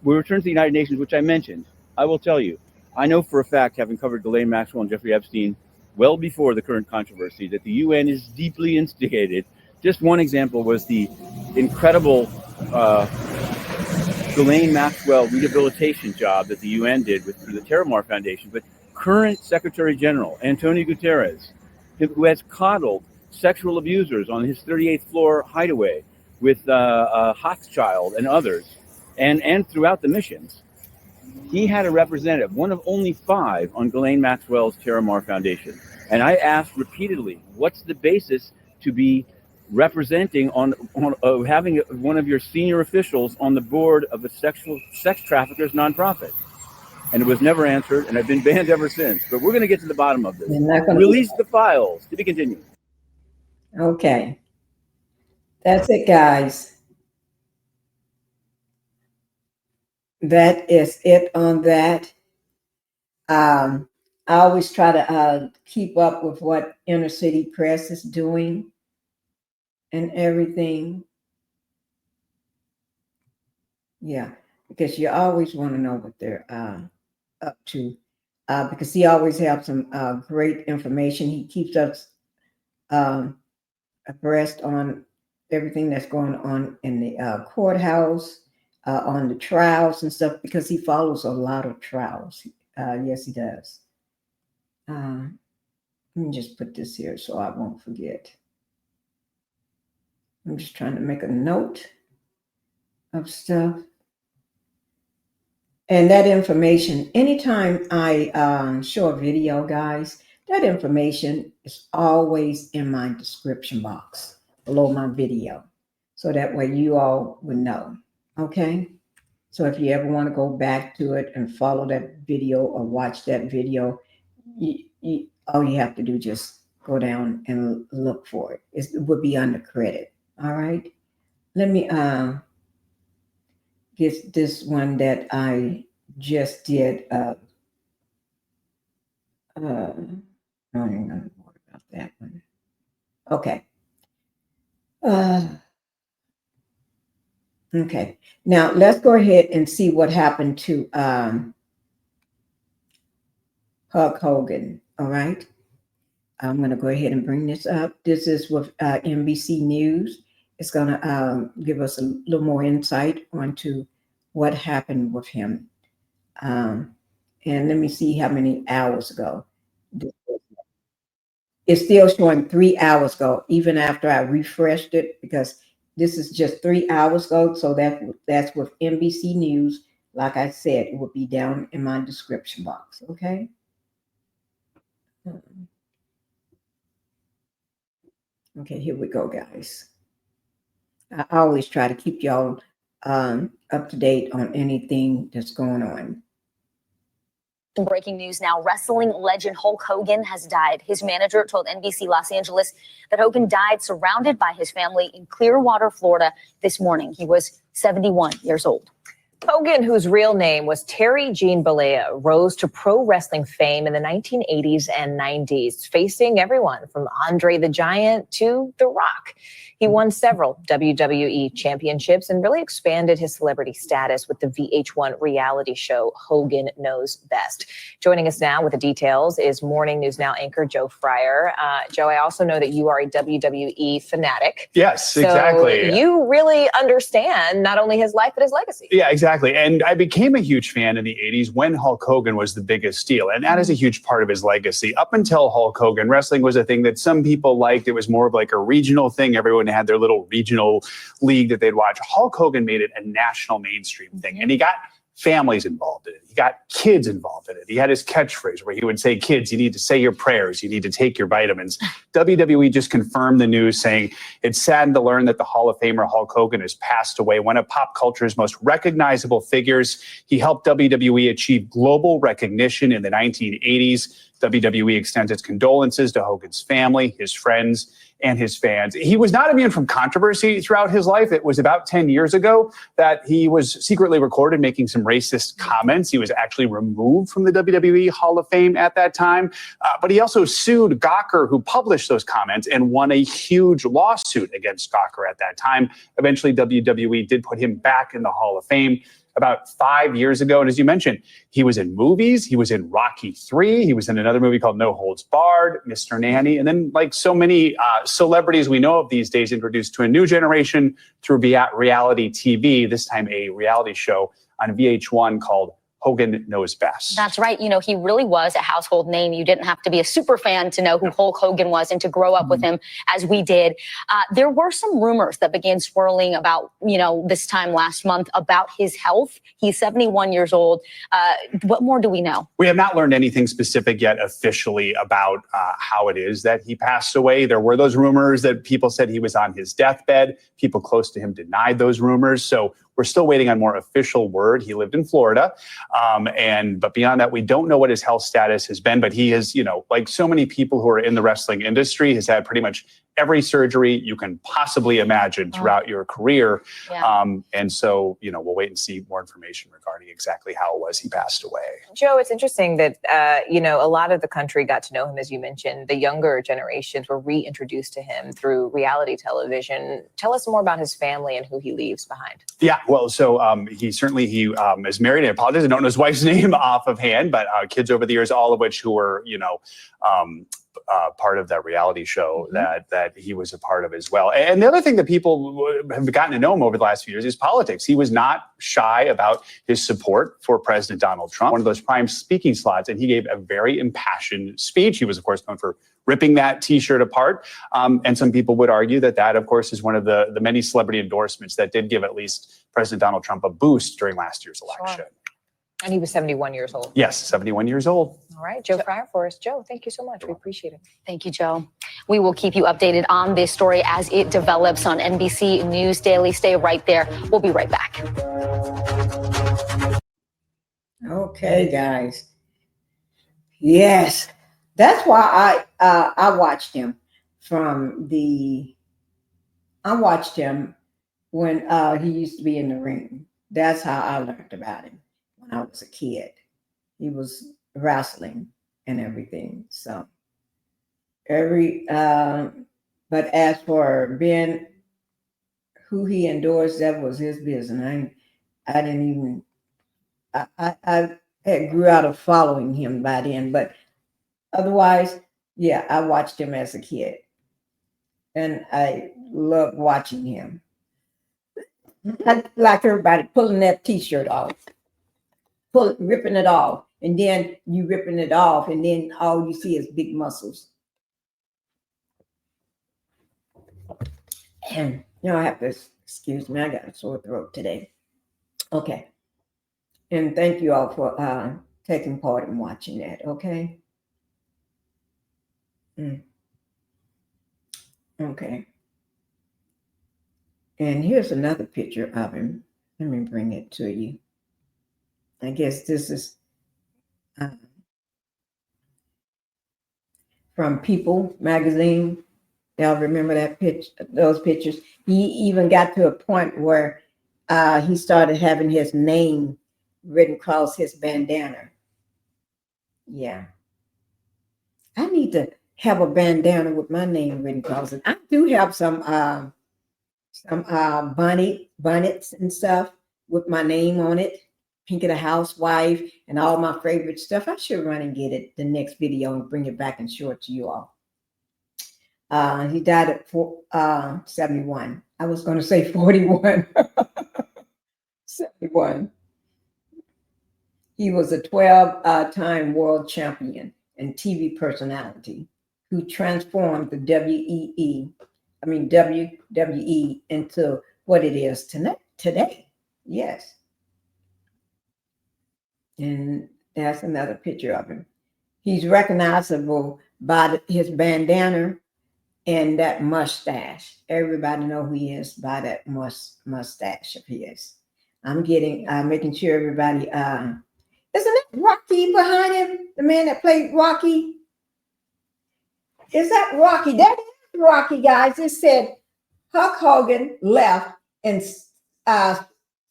We return to the United Nations, which I mentioned. I will tell you, I know for a fact, having covered Ghislaine Maxwell and Jeffrey Epstein well before the current controversy, that the UN is deeply instigated. Just one example was the incredible Ghislaine Maxwell rehabilitation job that the UN did through the Terramar Foundation. But current Secretary General Antonio Guterres, who has coddled sexual abusers on his 38th floor hideaway with Hochschild and others, and throughout the missions, he had a representative, one of only 5 on Ghislaine Maxwell's Terramar Foundation. And I asked repeatedly, what's the basis to be representing on having one of your senior officials on the board of a sex traffickers nonprofit? And it was never answered, and I've been banned ever since. But we're going to get to the bottom of this. Release the files. To be continued. Okay. That's it, guys. That is it on that. I always try to keep up with what InnerCity Press is doing and everything. Yeah, because you always want to know what they're up to, because he always has some great information. He keeps us abreast on everything that's going on in the courthouse, on the trials and stuff, because he follows a lot of trials. Yes, he does. Let me just put this here so I won't forget. I'm just trying to make a note of stuff. And that information, anytime I show a video, guys, that information is always in my description box below my video. So that way you all would know. Okay? So if you ever want to go back to it and follow that video or watch that video, all you have to do just go down and look for it. It would be under credit. All right? Let me get this one that I just did. I don't even know more about that one. Okay. Okay. Now let's go ahead and see what happened to Hulk Hogan. All right. I'm going to go ahead and bring this up. This is with NBC News. It's going to give us a little more insight onto what happened with him. And let me see how many hours ago. It's still showing 3 hours ago, even after I refreshed it, because this is just 3 hours ago. So that's with NBC News like I said, it will be down in my description box. Okay. Okay, here we go, guys. I always try to keep y'all up to date on anything that's going on. Breaking news now, wrestling legend Hulk Hogan has died. His manager told NBC Los Angeles that Hogan died surrounded by his family in Clearwater, Florida this morning. He was 71 years old. Hogan, whose real name was Terry Gene Bollea, rose to pro wrestling fame in the 1980s and 90s, facing everyone from Andre the Giant to The Rock. He won several WWE championships and really expanded his celebrity status with the VH1 reality show Hogan Knows Best. Joining us now with the details is Morning News Now anchor Joe Fryer. Joe, I also know that you are a WWE fanatic. Yes, so exactly. You really understand not only his life, but his legacy. Yeah, exactly. And I became a huge fan in the 80s when Hulk Hogan was the biggest deal. And that is a huge part of his legacy. Up until Hulk Hogan, wrestling was a thing that some people liked. It was more of like a regional thing. Everyone had their little regional league that they'd watch. Hulk Hogan made it a national mainstream thing. And he got families involved in it. He got kids involved in it. He had his catchphrase where he would say, kids, you need to say your prayers. You need to take your vitamins. WWE just confirmed the news saying it's saddened to learn that the Hall of Famer Hulk Hogan has passed away, one of pop culture's most recognizable figures. He helped WWE achieve global recognition in the 1980s. WWE extends its condolences to Hogan's family, his friends, and his fans. He was not immune from controversy throughout his life. It was about 10 years ago that he was secretly recorded making some racist comments. He was actually removed from the WWE Hall of Fame at that time. But he also sued Gawker, who published those comments, and won a huge lawsuit against Gawker at that time. Eventually, WWE did put him back in the Hall of Fame about 5 years ago. And as you mentioned, he was in movies. He was in Rocky III. He was in another movie called No Holds Barred, Mr. Nanny. And then, like so many celebrities we know of these days, introduced to a new generation through reality TV, this time a reality show on VH1 called Hogan Knows Best. That's right. You know, he really was a household name. You didn't have to be a super fan to know who Hulk Hogan was and to grow up with him as we did. There were some rumors that began swirling about, you know, this time last month about his health. He's 71 years old. What more do we know? We have not learned anything specific yet officially about how it is that he passed away. There were those rumors that people said he was on his deathbed. People close to him denied those rumors. So we're still waiting on more official word. He lived in Florida. But beyond that, we don't know what his health status has been. But he has, you know, like so many people who are in the wrestling industry, has had pretty much every surgery you can possibly imagine throughout your career. Yeah. And so, you know, we'll wait and see more information regarding exactly how it was he passed away. Joe, it's interesting that, you know, a lot of the country got to know him, as you mentioned. The younger generations were reintroduced to him through reality television. Tell us more about his family and who he leaves behind. Yeah, well, so he is married. I apologize, I don't know his wife's name off of hand, but kids over the years, all of which who were, you know, part of that reality show that he was a part of as well. And the other thing that people have gotten to know him over the last few years is politics. He was not shy about his support for President Donald Trump, one of those prime speaking slots, and he gave a very impassioned speech. He was, of course, known for ripping that T-shirt apart. And some people would argue that that, of course, is one of the many celebrity endorsements that did give at least President Donald Trump a boost during last year's election. Sure. And he was 71 years old. Yes, 71 years old. All right, Joe Fryer for us. Joe, thank you so much. We appreciate it. Thank you, Joe. We will keep you updated on this story as it develops on NBC News Daily. Stay right there. We'll be right back. Okay, guys. Yes, that's why I watched him I watched him when he used to be in the ring. That's how I learned about him when I was a kid. He was wrestling and everything. So but as for being who he endorsed, that was his business. I didn't even. I had grew out of following him by then, but otherwise, yeah, I watched him as a kid, and I loved watching him. I like everybody pulling that T-shirt off, ripping it off, and then you ripping it off, and then all you see is big muscles. And I have to excuse me. I got a sore throat today. Okay. And thank you all for taking part in watching that, okay? Okay. And here's another picture of him. Let me bring it to you. I guess this is from People magazine. Y'all remember that those pictures? He even got to a point where he started having his name written across his bandana. Yeah. I need to have a bandana with my name written across it. I do have some bonnets and stuff with my name on it. Pinkie the Housewife and all my favorite stuff. I should run and get it the next video and bring it back and show it to you all. He died at 71. I was going to say 41. 71. He was a 12-time world champion and TV personality who transformed the WWE into what it is today. Yes. And that's another picture of him. He's recognizable by his bandana and that mustache. Everybody know who he is by that mustache of his. I'm making sure everybody, isn't that Rocky behind him? The man that played Rocky? Is that Rocky? That is Rocky, guys. It said Hulk Hogan left and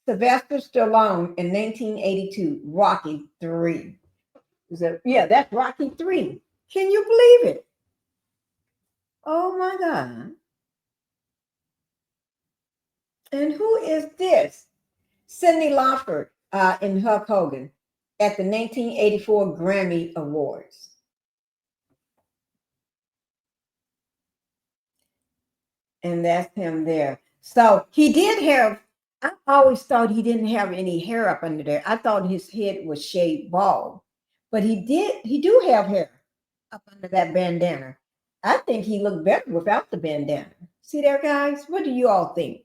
Sylvester Stallone in 1982, Rocky 3. Yeah, that's Rocky 3. Can you believe it? Oh my God. And who is this? Cyndi Lauper in Hulk Hogan at the 1984 Grammy Awards. And that's him there. So he did have, I always thought he didn't have any hair up under there. I thought his head was shaved bald, but he do have hair up under that bandana. I think he looked better without the bandana. See there, guys? What do you all think?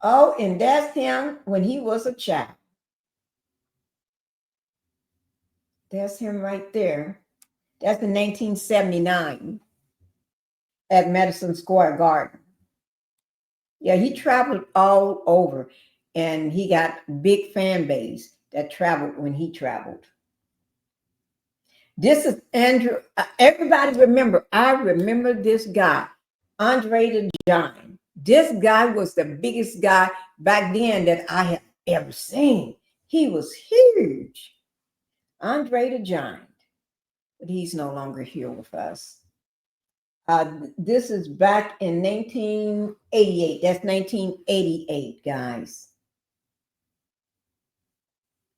Oh, and that's him when he was a child. That's him right there. That's in 1979 at Madison Square Garden. Yeah, he traveled all over, and he got big fan base that traveled when he traveled. This is Andrew. Everybody remember, I remember this guy, Andre the Giant. This guy was the biggest guy back then that I have ever seen. He was huge. Andre the Giant. But he's no longer here with us. This is back in 1988. That's 1988, guys.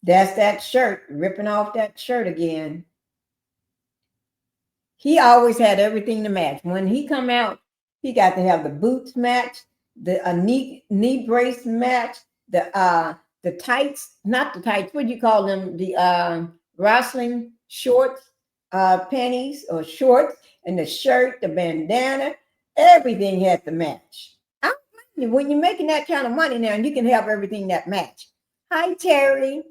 That's that shirt, ripping off that shirt again. He always had everything to match. When he come out, he got to have the boots match, the knee brace match, the tights, not the tights, what do you call them? The wrestling shorts, panties or shorts, and the shirt, the bandana, everything had to match. When you're making that kind of money now, and you can have everything that match. Hi, Terry.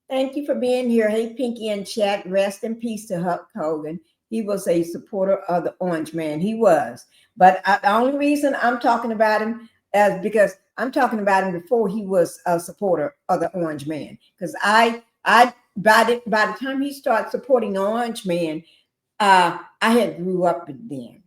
Thank you for being here. Hey, Pinkie in chat. Rest in peace to Hulk Hogan. He was a supporter of the Orange Man. He was. But the only reason I'm talking about him is because I'm talking about him before he was a supporter of the Orange Man. Because by the time he started supporting the Orange Man, I had grew up with them.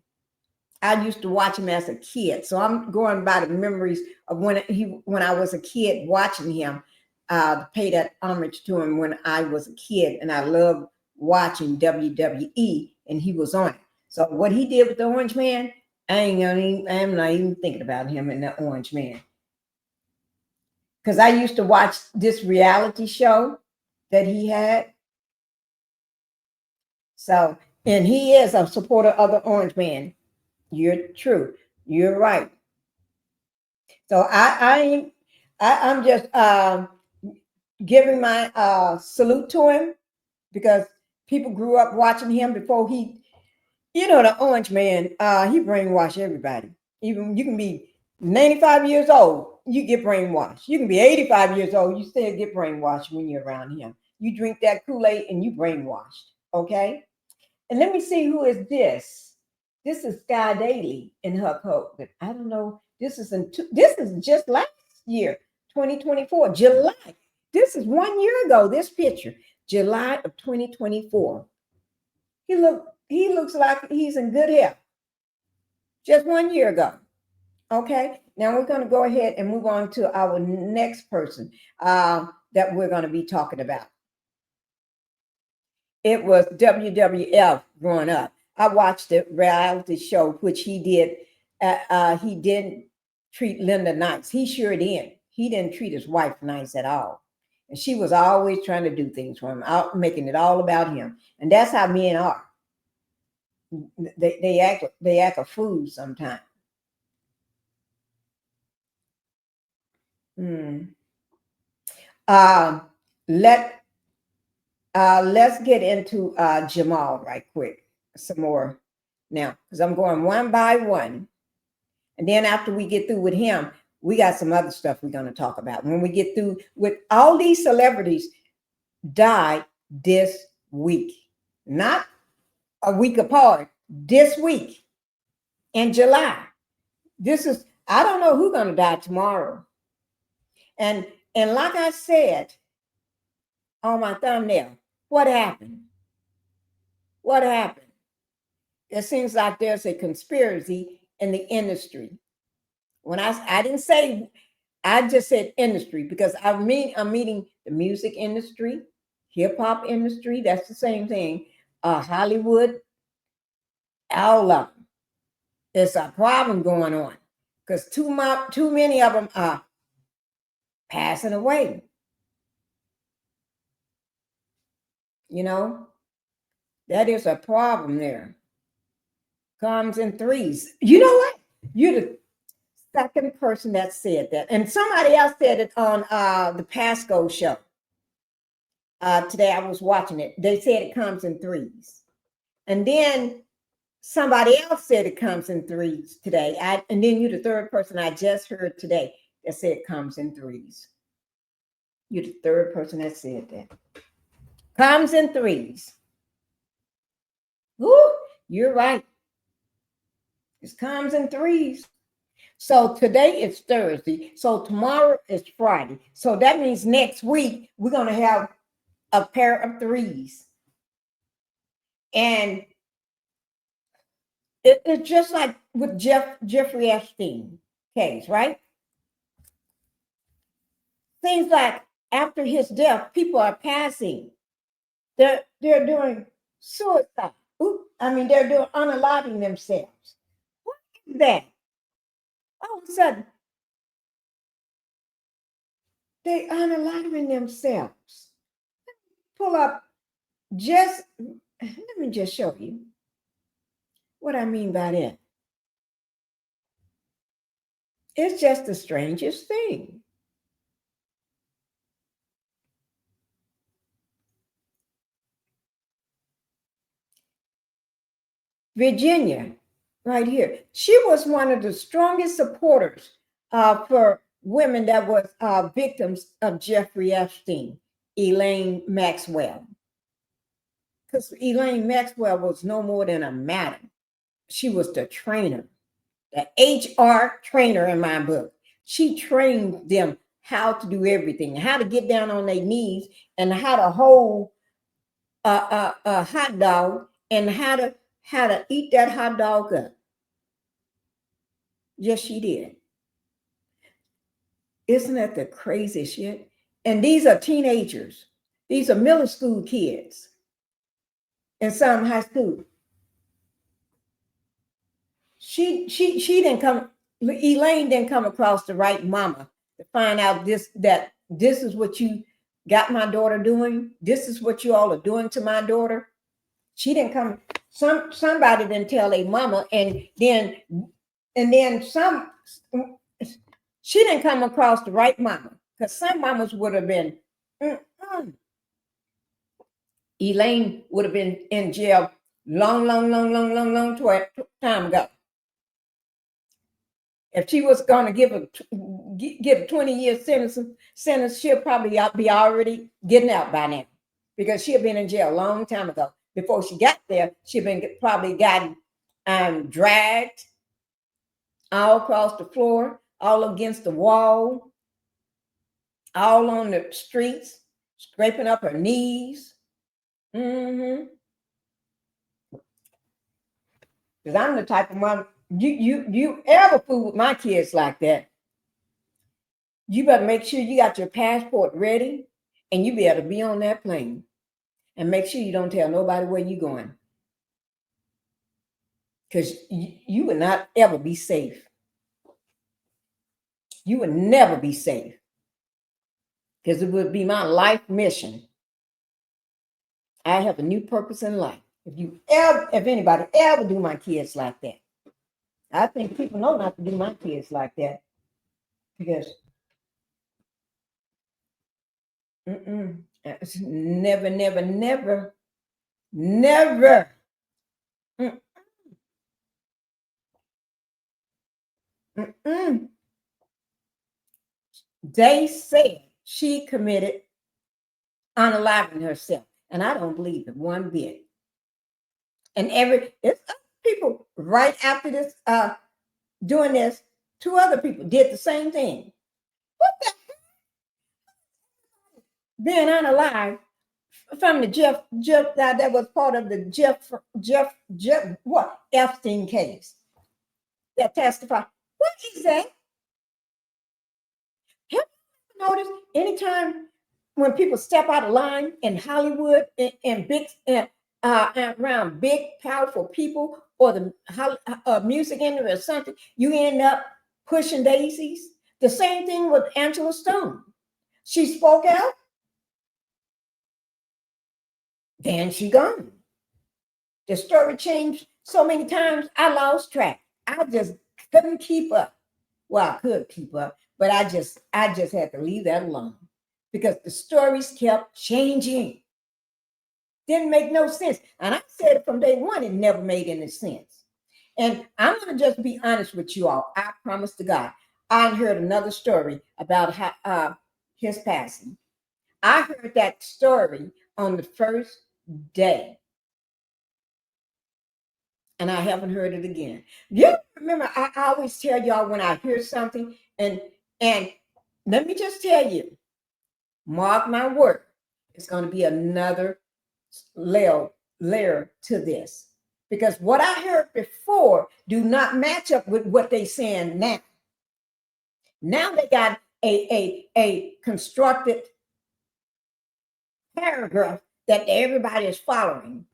I used to watch him as a kid. So I'm going by the memories of when I was a kid watching him, to pay that homage to him when I was a kid. And I loved watching WWE, and he was on it. So what he did with the Orange Man, I'm not even thinking about him and the Orange Man. Because I used to watch this reality show that he had. So, and he is a supporter of the Orange Man. You're true. You're right. So I'm just giving my salute to him, because people grew up watching him before he, the Orange Man, he brainwashed everybody. Even you can be 95 years old you get brainwashed. You can be 85 years old, you still get brainwashed when you're around him. You drink that Kool-Aid and you brainwashed. Okay. And let me see, who is this? This is Sky Daily in Hulk Hogan. I don't know. This is just last year, 2024, July. This is 1 year ago. This picture, July of 2024. He looks like he's in good health. Just 1 year ago. Okay. Now we're going to go ahead and move on to our next person that we're going to be talking about. It was WWF growing up. I watched the reality show, which he did. He didn't treat Linda nice. He sure did. He didn't treat his wife nice at all. And she was always trying to do things for him, making it all about him. And that's how men are. They act a fool sometimes. Let's get into Jamal right quick, some more now, because I'm going one by one. And then after we get through with him, we got some other stuff we're going to talk about. When we get through with all these celebrities died this week, not a week apart, this week in July. I don't know who's going to die tomorrow. And like I said on my thumbnail, what happened? What happened? It seems like there's a conspiracy in the industry. When I didn't say, I just said industry, because I'm meaning the music industry, hip hop industry. That's the same thing. Hollywood, all of them. There's a problem going on because too many of them are passing away. You know, that is a problem there. Comes in threes. You know what? You're the second person that said that. And somebody else said it on the Pasco show. Today I was watching it. They said it comes in threes. And then somebody else said it comes in threes today. And then you're the third person I just heard today that said it comes in threes. You're the third person that said that. Comes in threes. Woo, you're right. It comes in threes. So today is Thursday. So tomorrow is Friday. So that means next week we're going to have a pair of threes. And it's just like with Jeffrey Epstein case, right? Things like after his death, people are passing. They're doing suicide. They're doing unaliving themselves. What is that? All of a sudden, they unaliving themselves. Pull up let me just show you what I mean by that. It's just the strangest thing. Virginia, right here. She was one of the strongest supporters for women that was victims of Jeffrey Epstein, Ghislaine Maxwell. Because Ghislaine Maxwell was no more than a madam. She was the trainer, the HR trainer in my book. She trained them how to do everything, how to get down on their knees and how to hold a hot dog and how to eat that hot dog up. Yes, she did. Isn't that the crazy shit? And these are teenagers. These are middle school kids and some high school. Elaine didn't come across the right mama to find out that this is what you got my daughter doing. This is what you all are doing to my daughter. She didn't come. Somebody didn't tell a mama, and then she didn't come across the right mama, because some mamas would have been. Elaine would have been in jail long time ago. If she was going to get a 20-year sentence, she'll probably be already getting out by now, because she'll been in jail a long time ago. Before she got there, she'd been probably gotten dragged all across the floor, all against the wall, all on the streets, scraping up her knees. Because I'm the type of mom, you ever fool with my kids like that, you better make sure you got your passport ready, and you better be on that plane, and make sure you don't tell nobody where you're going, because you will not ever be safe. You will never be safe, because it would be my life mission. I have a new purpose in life. If anybody ever do my kids like that, I think people know not to do my kids like that, because it's never, never, never, never. They said she committed unaliving herself, and I don't believe it one bit. And it's people right after this, doing this, 2 other people did the same thing. What the heck? Being unalive from the Jeff that was part of the Jeff what Epstein case that testified. What is that? Have you noticed anytime when people step out of line in Hollywood and big around big powerful people, or the music industry or something, you end up pushing daisies? The same thing with Angela Stone. She spoke out, then she gone. The story changed so many times, I lost track. I just couldn't keep up. Well, I could keep up, but I just had to leave that alone, because the stories kept changing. Didn't make no sense. And I said it from day one, it never made any sense. And I'm going to just be honest with you all. I promise to God, I heard another story about how, his passing. I heard that story on the first day, and I haven't heard it again. You remember, I always tell y'all when I hear something, and let me just tell you, mark my word, it's going to be another layer to this, because what I heard before do not match up with what they saying now. Now they got a constructed paragraph that everybody is following.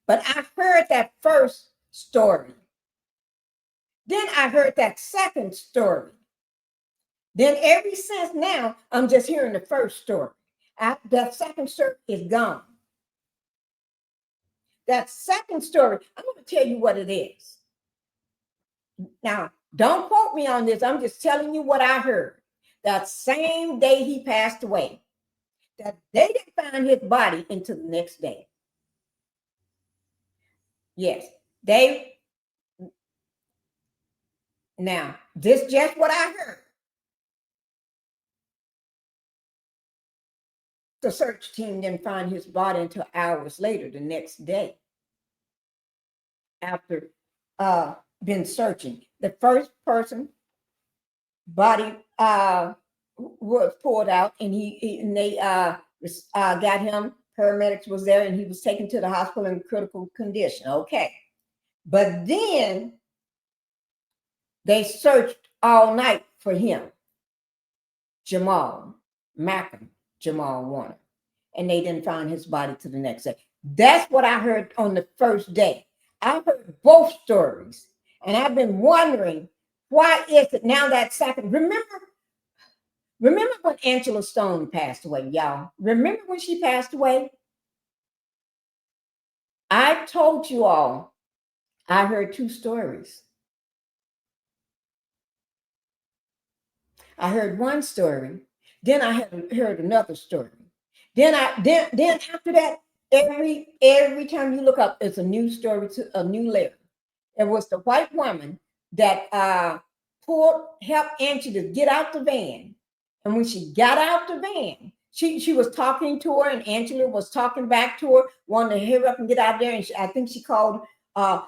But I heard that first story. Then I heard that second story. Then ever since now, I'm just hearing the first story. That second story is gone. That second story, I'm going to tell you what it is. Now, don't quote me on this. I'm just telling you what I heard. That same day he passed away, that they didn't find his body until the next day. Yes, now, this just what I heard. The search team didn't find his body until hours later, the next day, after been searching. The first person body was pulled out, and they got him. Paramedics was there, and he was taken to the hospital in critical condition. Okay, but then they searched all night for him, Malcolm-Jamal Warner, and they didn't find his body till the next day. That's what I heard on the first day. I heard both stories, and I've been wondering, why is it now that second? Remember when Angela Stone passed away, y'all? Remember when she passed away? I told you all, I heard 2 stories. I heard one story, then I heard another story. Then after that, every time you look up, it's a new story, to a new layer. It was the white woman that helped Angie to get out the van. And when she got out the van, she was talking to her, and Angela was talking back to her, wanting to hurry up and get out there. And I think she called a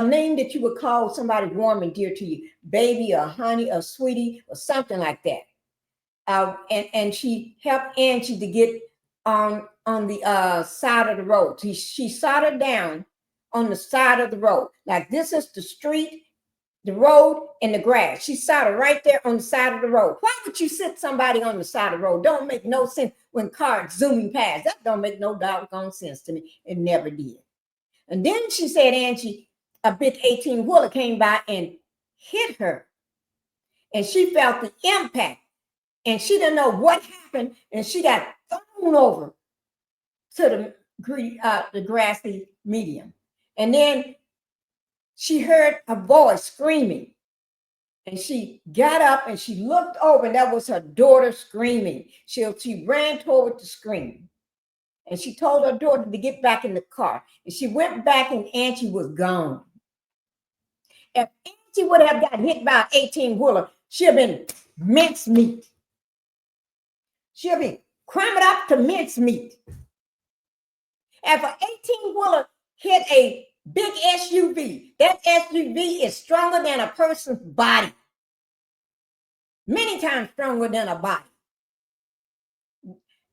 name that you would call somebody warm and dear to you, baby or honey or sweetie or something like that. And she helped Angie to get on the side of the road. She sat her down on the side of the road. Like, this is the street, the road, and the grass. She sat her right there on the side of the road. Why would you sit somebody on the side of the road? Don't make no sense when cars zooming past. That don't make no doggone sense to me. It never did. And then she said Angie, a big 18-wheeler came by and hit her. And she felt the impact. And she didn't know what happened. And she got thrown over to the grassy medium. And then she heard a voice screaming. And she got up and she looked over, and that was her daughter screaming. She ran toward to scream. And she told her daughter to get back in the car. And she went back, and Angie was gone. If Angie would have got hit by an 18-wheeler, she'd have been mincemeat. She'll be crumbled up to mincemeat. If an 18-wheeler hit a big SUV, that SUV is stronger than a person's body. Many times stronger than a body.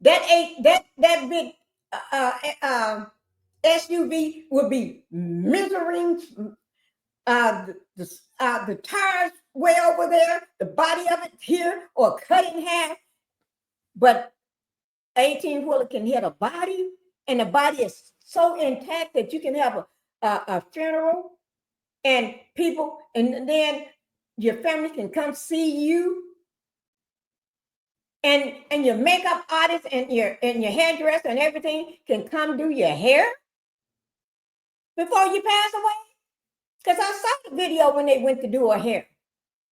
That big SUV would be measuring the tires way over there, the body of it here, or cut in half. But 18-wheeler can hit a body, and the body is so intact that you can have a funeral, and people, and then your family can come see you, and your makeup artist and your hairdresser and everything can come do your hair before you pass away. Because I saw the video when they went to do her hair.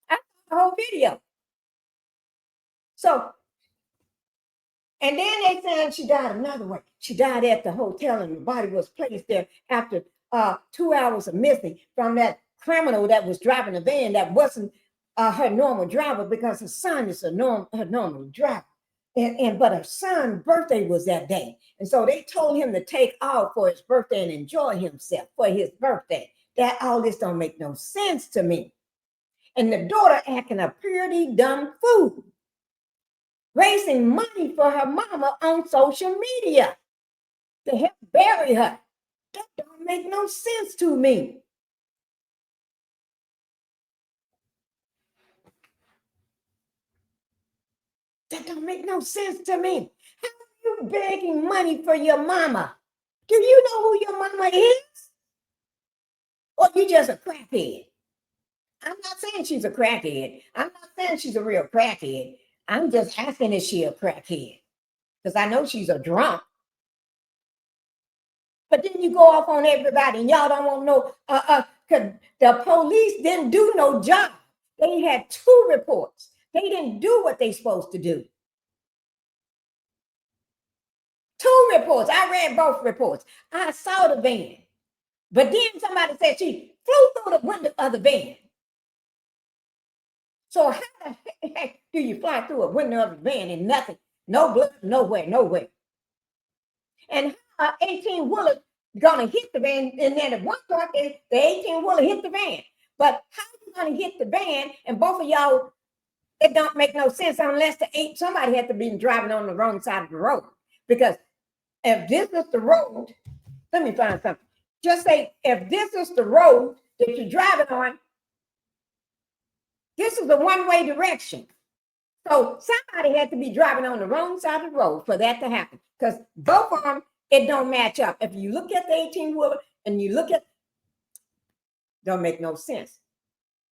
I saw the whole video. So, and then they said she died another way. She died at the hotel, and the body was placed there after 2 hours of missing from that criminal that was driving a van that wasn't her normal driver, because her son is her normal driver. But her son's birthday was that day. And so they told him to take off for his birthday and enjoy himself for his birthday. That all this don't make no sense to me. And the daughter acting a pretty dumb fool, raising money for her mama on social media to help bury her. That don't make no sense to me. That don't make no sense to me. How are you begging money for your mama? Do you know who your mama is? Or you just a crackhead? I'm not saying she's a crackhead. I'm not saying she's a real crackhead. I'm just asking, is she a crackhead? Because I know she's a drunk. But then you go off on everybody, and y'all don't want to know, because the police didn't do no job. They had 2 reports. They didn't do what they supposed to do. 2 reports. I read both reports. I saw the van. But then somebody said she flew through the window of the van. So how the heck do you fly through a window of a van and nothing? No blood, nowhere. And how 18-wheeler gonna hit the van, and then at one point the 18-wheeler hit the van. But how you gonna hit the van and both of y'all? It don't make no sense unless somebody had to be driving on the wrong side of the road. Because if this is the road, let me find something. Just say, if this is the road that you're driving on, this is a one-way direction. So somebody had to be driving on the wrong side of the road for that to happen. Because both of them, it don't match up. If you look at the 18-wheeler and you look at, don't make no sense.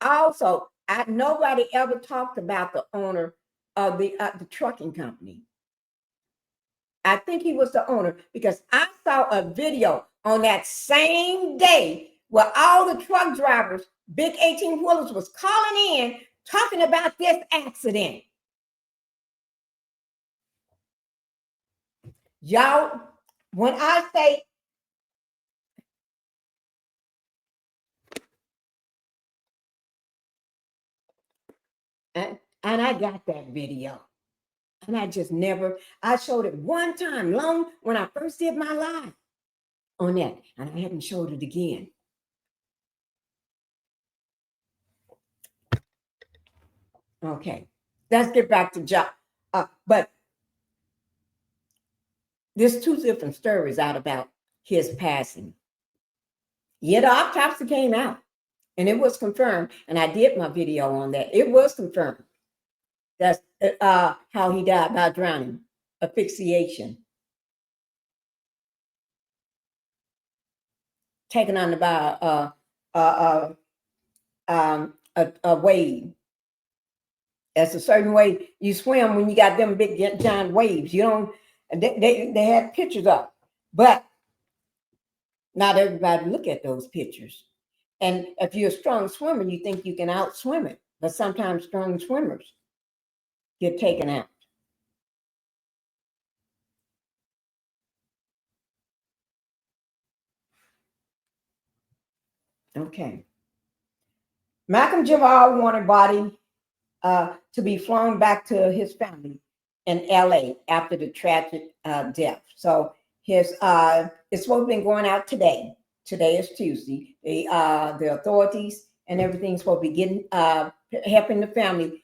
Also, nobody ever talked about the owner of the trucking company. I think he was the owner, because I saw a video on that same day where all the truck drivers, big 18-wheelers, was calling in talking about this accident. Y'all, when I say And I got that video. And I just never, I showed it one time long when I first did my live on that. And I haven't showed it again. Okay, let's get back to job. But there's two different stories out about his passing. Yeah, the autopsy came out and it was confirmed. And I did my video on that. It was confirmed. That's how he died by drowning, asphyxiation. Taken under by a wave. That's a certain way you swim when you got them big giant waves. You don't. They had pictures up, but not everybody look at those pictures. And if you're a strong swimmer, you think you can outswim it, but sometimes strong swimmers get taken out. Okay. Malcolm-Jamal Warner body to be flown back to his family in LA after the tragic death. So his it's supposed to be going out today. Today is Tuesday. The authorities and everything's supposed to be getting helping the family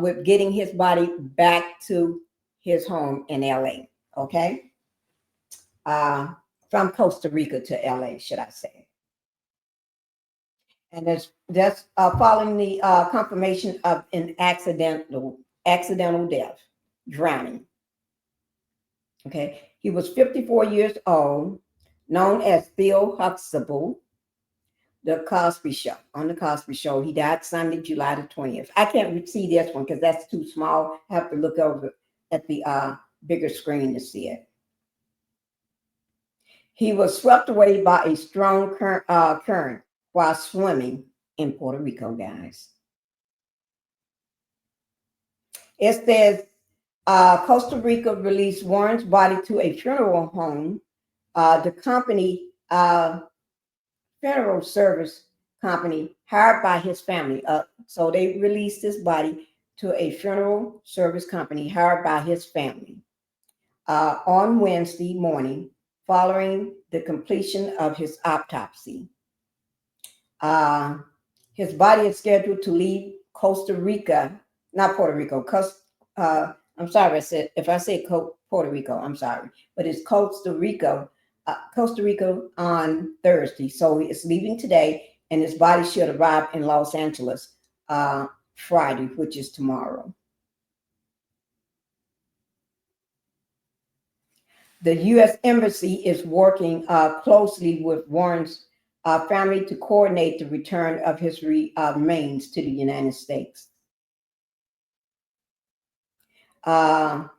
with getting his body back to his home in LA. Okay, from Costa Rica to LA, should I say? And that's following the confirmation of an accidental death, drowning. Okay, he was 54 years old, known as Bill Huxtable. The Cosby Show, on the Cosby Show, he died Sunday, July the 20th. I can't see this one because that's too small. I have to look over at the bigger screen to see it. He was swept away by a strong current while swimming in Puerto Rico, guys. It says Costa Rica released Warren's body to a funeral home. The company, funeral service company, hired by his family. So they released his body to a funeral service company hired by his family on Wednesday morning following the completion of his autopsy. His body is scheduled to leave Costa Rica, not Puerto Rico. I'm sorry, if I said Puerto Rico, I'm sorry, but it's Costa Rica on Thursday. So it's leaving today, and his body should arrive in Los Angeles Friday, which is tomorrow. The U.S. Embassy is working closely with Warren's family to coordinate the return of his remains to the United States. I'm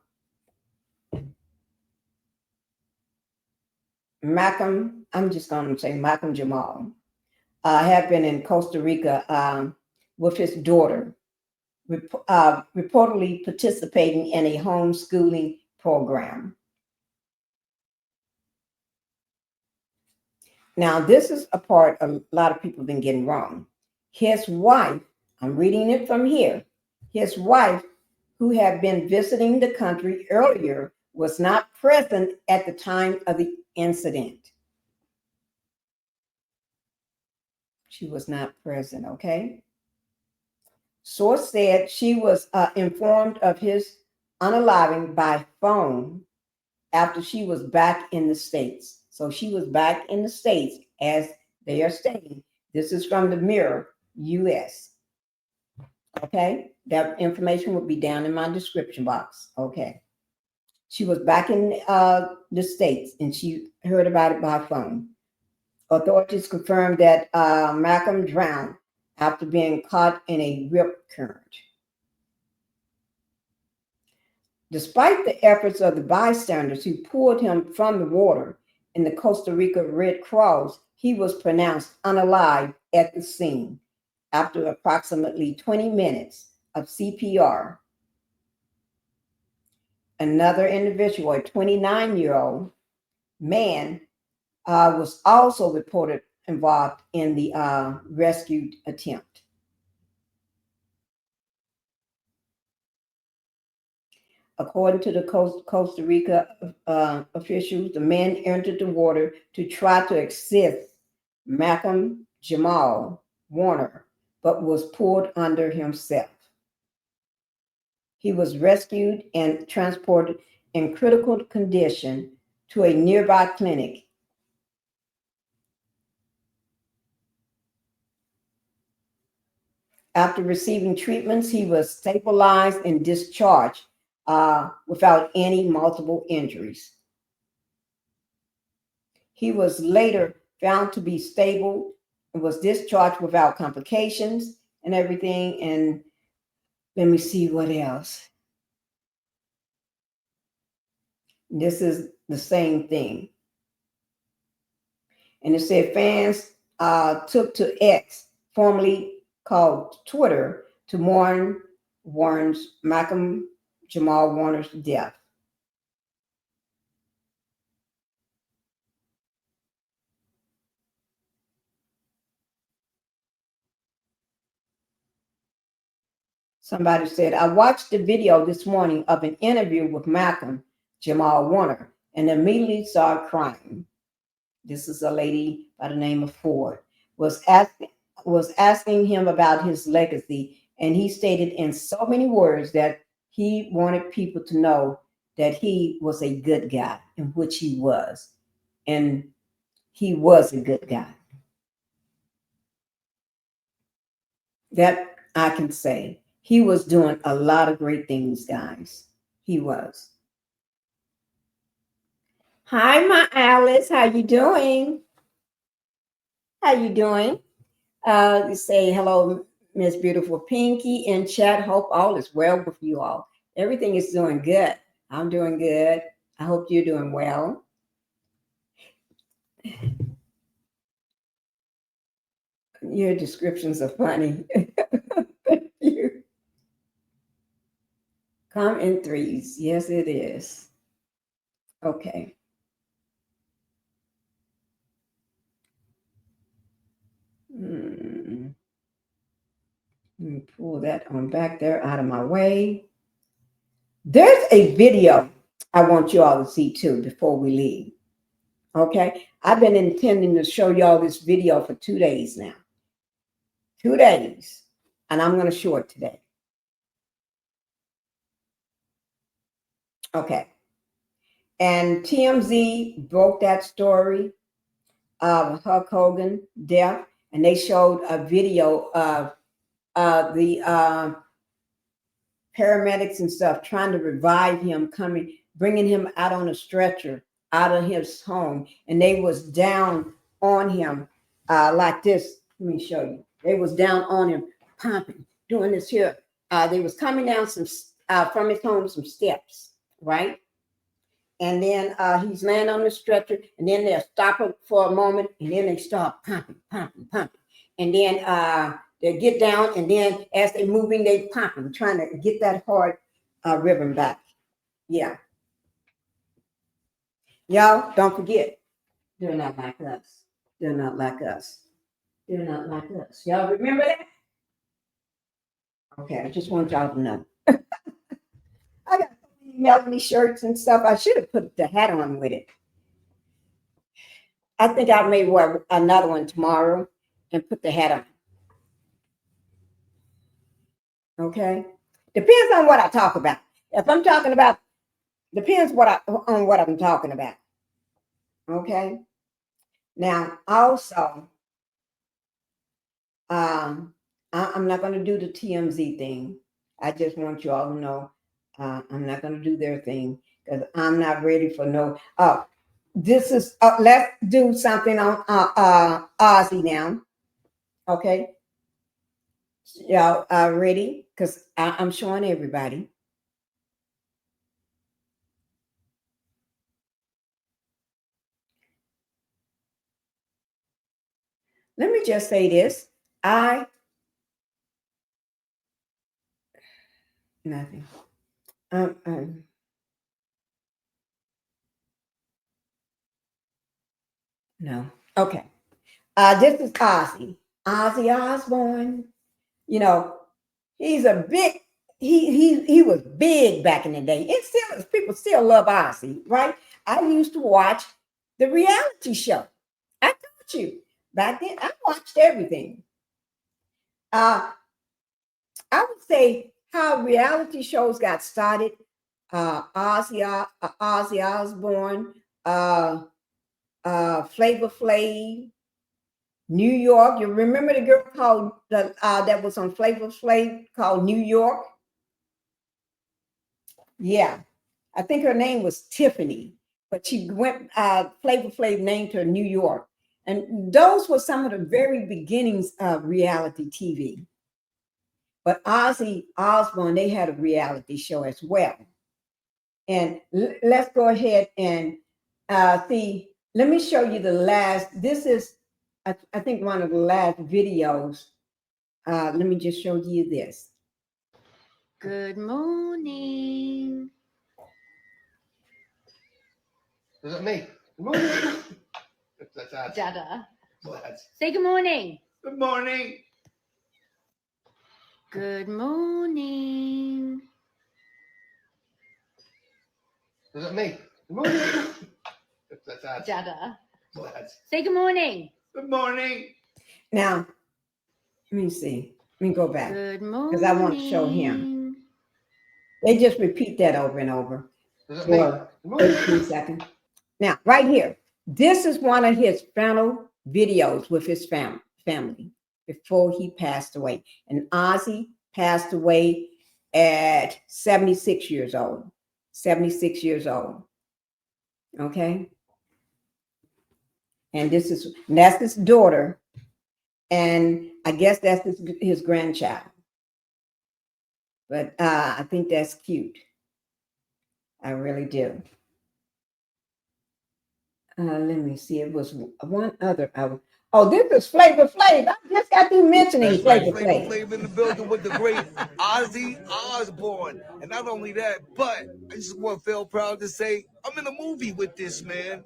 just going to say Malcolm-Jamal, have been in Costa Rica with his daughter, reportedly participating in a homeschooling program. Now, this is a part a lot of people have been getting wrong. His wife, I'm reading it from here, his wife, who had been visiting the country earlier, was not present at the time of the incident. She was not present, okay? Source said she was informed of his unaliving by phone after she was back in the States. So she was back in the States, as they are stating. This is from the Mirror, US. Okay, that information will be down in my description box. Okay. She was back in the States and she heard about it by phone. Authorities confirmed that Malcolm drowned after being caught in a rip current. Despite the efforts of the bystanders who pulled him from the water in the Costa Rica Red Cross, he was pronounced unalive at the scene after approximately 20 minutes of CPR. Another individual, a 29-year-old man, was also reported involved in the rescue attempt. According to the Costa Rica officials, the men entered the water to try to assist Malcolm-Jamal Warner, but was pulled under himself. He was rescued and transported in critical condition to a nearby clinic. After receiving treatments, he was stabilized and discharged without any multiple injuries. He was later found to be stable and was discharged without complications and everything. And let me see what else. This is the same thing. And it said fans took to X, formerly called Twitter, to mourn Malcolm-Jamal Warner's death. Somebody said, I watched the video this morning of an interview with Malcolm-Jamal Warner and immediately started crying. This is a lady by the name of Ford, was asking him about his legacy, and he stated in so many words that he wanted people to know that he was a good guy, in which he was. And he was a good guy. That I can say. He was doing a lot of great things, guys. He was. Hi, my Alice. How you doing? How you doing? Say hello, Miss Beautiful Pinkie in chat. Hope all is well with you all. Everything is doing good. I'm doing good. I hope you're doing well. Your descriptions are funny. Thank you. Come in threes. Yes, it is. Okay. Let me pull that on back there out of my way. There's a video I want you all to see too before we leave. Okay. I've been intending to show y'all this video for 2 days now. 2 days. And I'm going to show it today. Okay. And TMZ broke that story of Hulk Hogan death, and they showed a video of the paramedics and stuff trying to revive him, bringing him out on a stretcher out of his home, and they was down on him like this. Let me show you. They was down on him, pumping, doing this here. They was coming down from his home, some steps, right? And then he's laying on the stretcher, and then they'll stop him for a moment, and then they start pumping. And then they get down, and then as they're moving, they pumping, trying to get that heart rhythm back. Yeah. Y'all, don't forget, they're not like us. They're not like us. They're not like us. Y'all remember that? Okay, I just want y'all to know. I got Melanie shirts and stuff. I should have put the hat on with it. I think I may wear another one tomorrow and put the hat on. Okay? Depends on what I talk about. If I'm talking about, depends on what I'm talking about. Okay? Now, also, I'm not going to do the TMZ thing. I just want you all to know I'm not going to do their thing because I'm not ready for no. This is let's do something on Ozzy now. Okay, y'all ready? Because I'm showing everybody. Let me just say this. Nothing. No. Okay. This is Ozzy Osbourne. You know, he's a big he was big back in the day. It still is. People still love Ozzy, right? I used to watch the reality show. I told you back then. I watched everything. I would say how reality shows got started. Ozzy Osbourne, Flavor Flav, New York. You remember the girl called that was on Flavor Flav called New York? Yeah, I think her name was Tiffany, but she went. Flavor Flav named her New York, and those were some of the very beginnings of reality TV. But Ozzy Osbourne, they had a reality show as well. And let's go ahead and see. Let me show you the last. This is, I think, one of the last videos. Let me just show you this. Good morning. Is that me? Good morning. That's Dada. Lads. Say good morning. Good morning. Good morning. Is that me? Good morning. That's Dada. Lads. Say good morning. Good morning. Now, let me see. Let me go back Good morning. because I want to show him. They just repeat that over and over Is that me? for 13 seconds. Now, right here, this is one of his final videos with his family before he passed away. And Ozzy passed away at 76 years old. 76 years old. Okay. And that's his daughter. And I guess that's his grandchild. But I think that's cute. I really do. Let me see. It was one other. Oh, this is Flavor Flav. I just got through mentioning Flavor Flav. Flav in the building with the great Ozzy Osbourne. And not only that, but I just want to feel proud to say I'm in a movie with this man.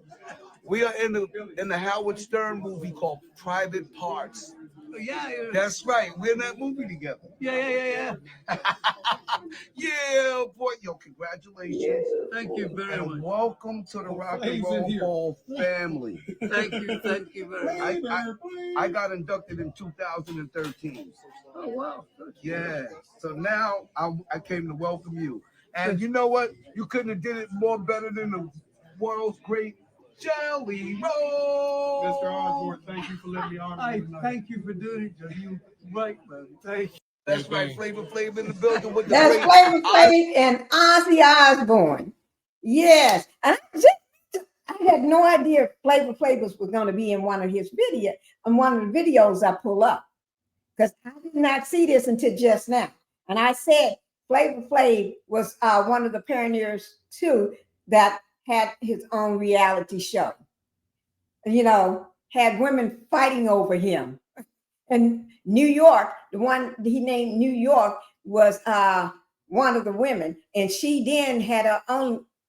We are in the Howard Stern movie called Private Parts. Yeah. That's right. We're in that movie together. Yeah. Yeah, boy. Yo, congratulations. Thank you very And much. welcome to the Rock and Roll Hall family. Thank you very much. I got inducted in 2013. Oh, wow. Yeah. So now I came to welcome you. And you know what? You couldn't have did it more better than the world's great Jelly Roll. Mr. Osborne, thank you for letting me honor you. Thank you for doing it. You right, man. Thank you. That's right, Flavor Flav in the building with the That's great Flavor Flav and Ozzy Osbourne. Yes. And I had no idea Flavor Flav was going to be in one of his videos I pull up. Because I did not see this until just now. And I said Flavor Flav was one of the pioneers too that had his own reality show. You know, had women fighting over him. And New York, the one he named New York was one of the women, and she then had her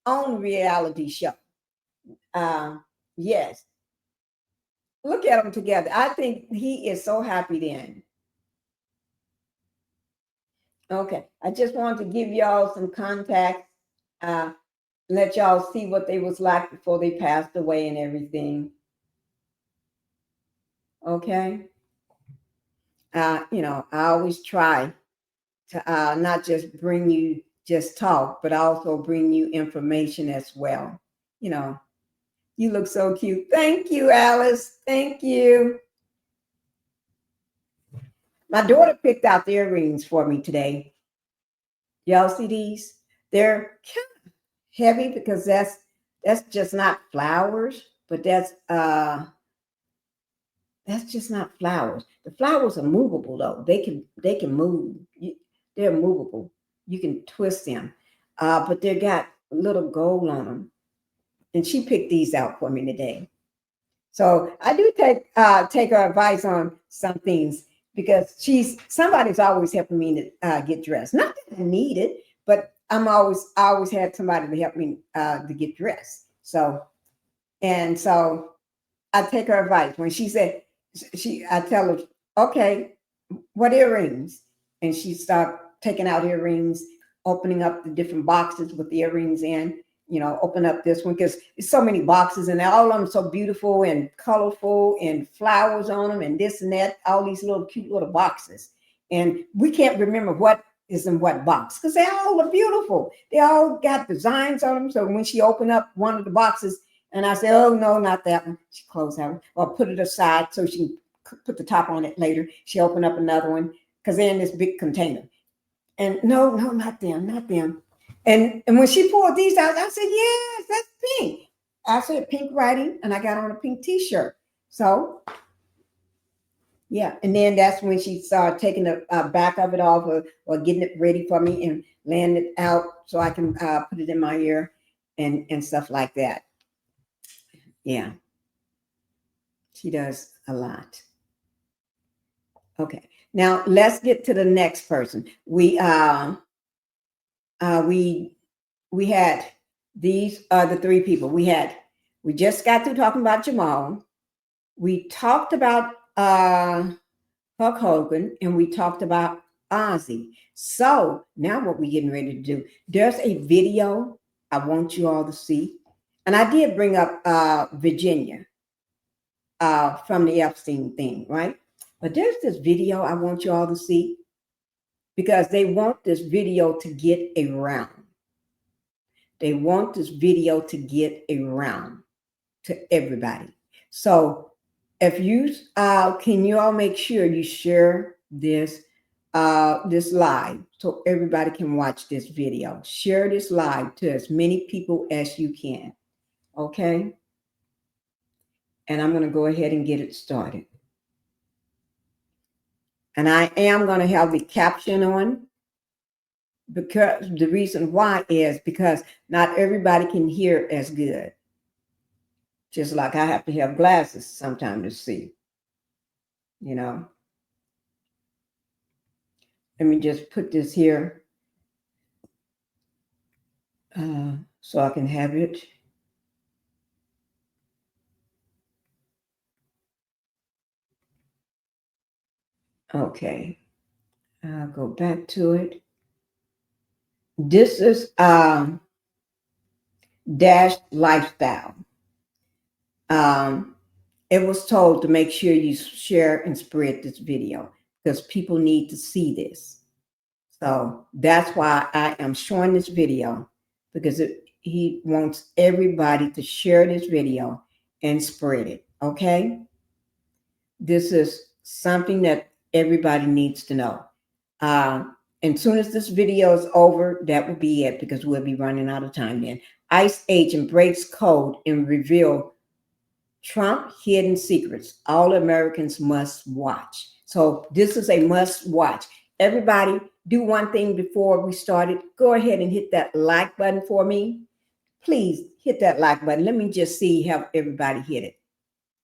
own reality show. Yes. Look at them together. I think he is so happy then. Okay, I just wanted to give y'all some contacts, let y'all see what they was like before they passed away and everything. Okay. You know, I always try to not just bring you just talk, but also bring you information as well. You know, you look so cute. Thank you, Alice. Thank you. My daughter picked out the earrings for me today. Y'all see these? They're kind of heavy because that's just not flowers, but that's just not flowers. The flowers are movable though. They can move. They're movable. You can twist them, but they got little gold on them. And she picked these out for me today. So I do take her advice on some things because somebody's always helping me to get dressed. Not that I need it, but I always had somebody to help me to get dressed. So I take her advice when she said I tell her, okay, what earrings? And she started taking out earrings, opening up the different boxes with the earrings in. You know, open up this one because there's so many boxes and all of them so beautiful and colorful and flowers on them and this and that, all these little cute little boxes. And we can't remember what is in what box because they all are beautiful. They all got designs on them. So when she opened up one of the boxes and I said, oh, no, not that one. She closed that one or put it aside so she can put the top on it later. She opened up another one because they're in this big container. And no, not them, not them. And when she pulled these out, I said, yes, that's pink. I said pink writing, and I got on a pink t-shirt. So, yeah. And then that's when she started taking the back of it off or getting it ready for me and laying it out so I can put it in my ear and stuff like that. Yeah. She does a lot. Okay. Now, let's get to the next person. We had, these are the three people. We just got through talking about Jamal. We talked about Hulk Hogan and we talked about Ozzy. So now what we're getting ready to do, there's a video I want you all to see. And I did bring up Virginia from the Epstein thing, right? But there's this video I want you all to see because they want this video to get around. They want this video to get around to everybody. So if you can you all make sure you share this this live so everybody can watch this video. Share this live to as many people as you can. Okay? And I'm going to go ahead and get it started. And I am going to have the caption on. Because the reason why is because not everybody can hear as good. Just like I have to have glasses sometimes to see, you know. Let me just put this here so I can have it. Okay, I'll go back to it. This is Dash Lifestyle. It was told to make sure you share and spread this video because people need to see this. So that's why I am showing this video because he wants everybody to share this video and spread it. Okay. This is something that everybody needs to know. And soon as this video is over, that will be it because we'll be running out of time then. ICE agent breaks code and reveal Trump hidden secrets. All Americans must watch. So this is a must watch. Everybody do one thing before we started. Go ahead and hit that like button for me. Please hit that like button. Let me just see how everybody hit it.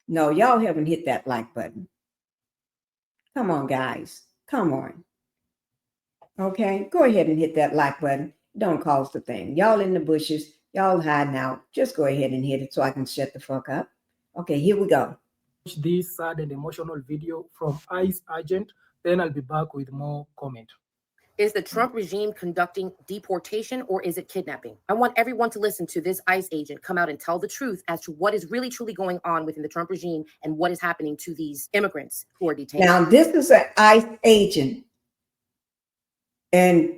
No, y'all haven't hit that like button. Come on, guys. Come on. Okay, go ahead and hit that like button. Don't cost a thing. Y'all in the bushes, y'all hiding out. Just go ahead and hit it so I can shut the fuck up. Okay, here we go. This sad and emotional video from ICE agent. Then I'll be back with more comment. Is the Trump regime conducting deportation or is it kidnapping? I want everyone to listen to this ICE agent come out and tell the truth as to what is really truly going on within the Trump regime and what is happening to these immigrants who are detained. Now, this is an ICE agent. And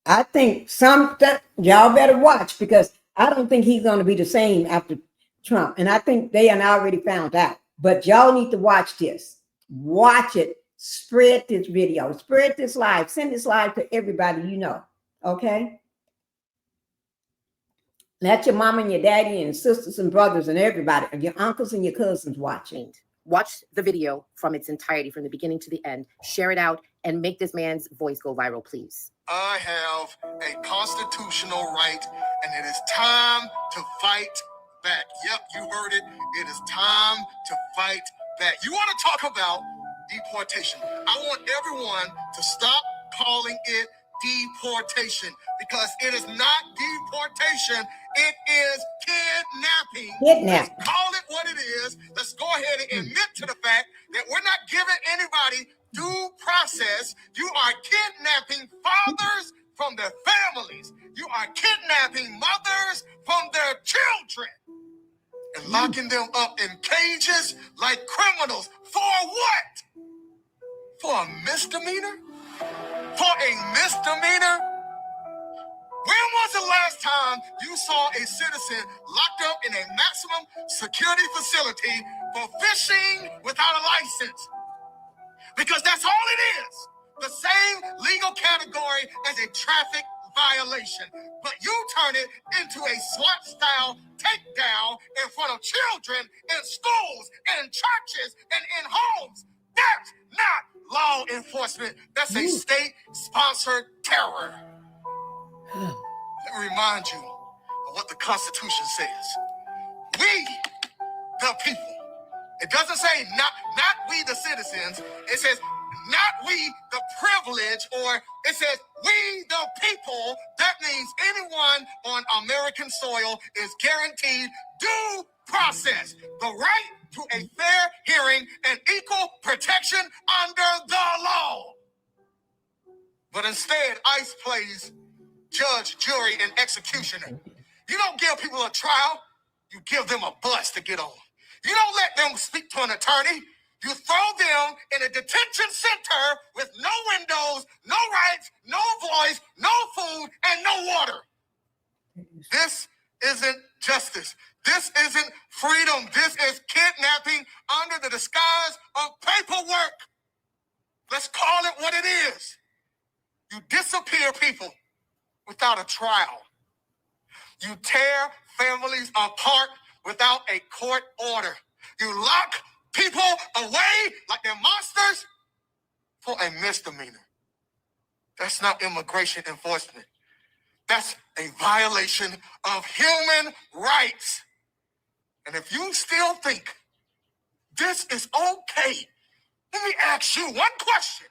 I think y'all better watch because I don't think he's going to be the same after Trump. And I think they are already found out. But y'all need to watch this. Watch it. Spread this video. Spread this live. Send this live to everybody you know. Okay? Let your mom and your daddy and sisters and brothers and everybody, and your uncles and your cousins watch it. Watch the video from its entirety, from the beginning to the end. Share it out and make this man's voice go viral, please. I have a constitutional right, and it is time to fight back. Yep, you heard it. It is time to fight back. You want to talk about deportation? I want everyone to stop calling it deportation because it is not deportation. It is kidnapping. Kidnapping. Let's call it what it is. Let's go ahead and admit to the fact that we're not giving anybody due process. You are kidnapping fathers from their families. You are kidnapping mothers from their children and locking them up in cages like criminals. For what? For a misdemeanor? For a misdemeanor? When was the last time you saw a citizen locked up in a maximum security facility for fishing without a license? Because that's all it is. The same legal category as a traffic violation. But you turn it into a SWAT-style takedown in front of children in schools, in churches, and in homes. That's not law enforcement. That's a state-sponsored terror. Let me remind you of what the Constitution says. We, the people. It doesn't say not we, the citizens. It says not we, the privileged, or it says we, the people. That means anyone on American soil is guaranteed due process, the right to a fair hearing and equal protection under the law. But instead, ICE plays judge, jury, and executioner. You don't give people a trial, you give them a bus to get on. You don't let them speak to an attorney. You throw them in a detention center with no windows, no rights, no voice, no food, and no water. This isn't justice. This isn't freedom. This is kidnapping under the disguise of paperwork. Let's call it what it is. You disappear people without a trial. You tear families apart without a court order. You lock people away like they're monsters for a misdemeanor. That's not immigration enforcement. That's a violation of human rights. And if you still think this is okay, let me ask you one question.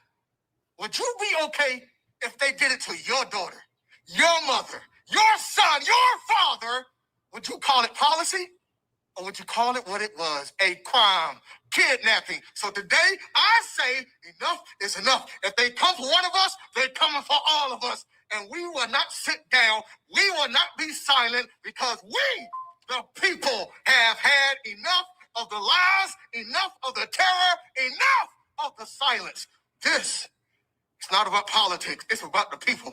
Would you be okay if they did it to your daughter, your mother, your son, your father? Would you call it policy? Or would you call it what it was? A crime, kidnapping. So today, I say enough is enough. If they come for one of us, they're coming for all of us. And we will not sit down. We will not be silent because we, the people, have had enough of the lies, enough of the terror, enough of the silence. This is not about politics. It's about the people.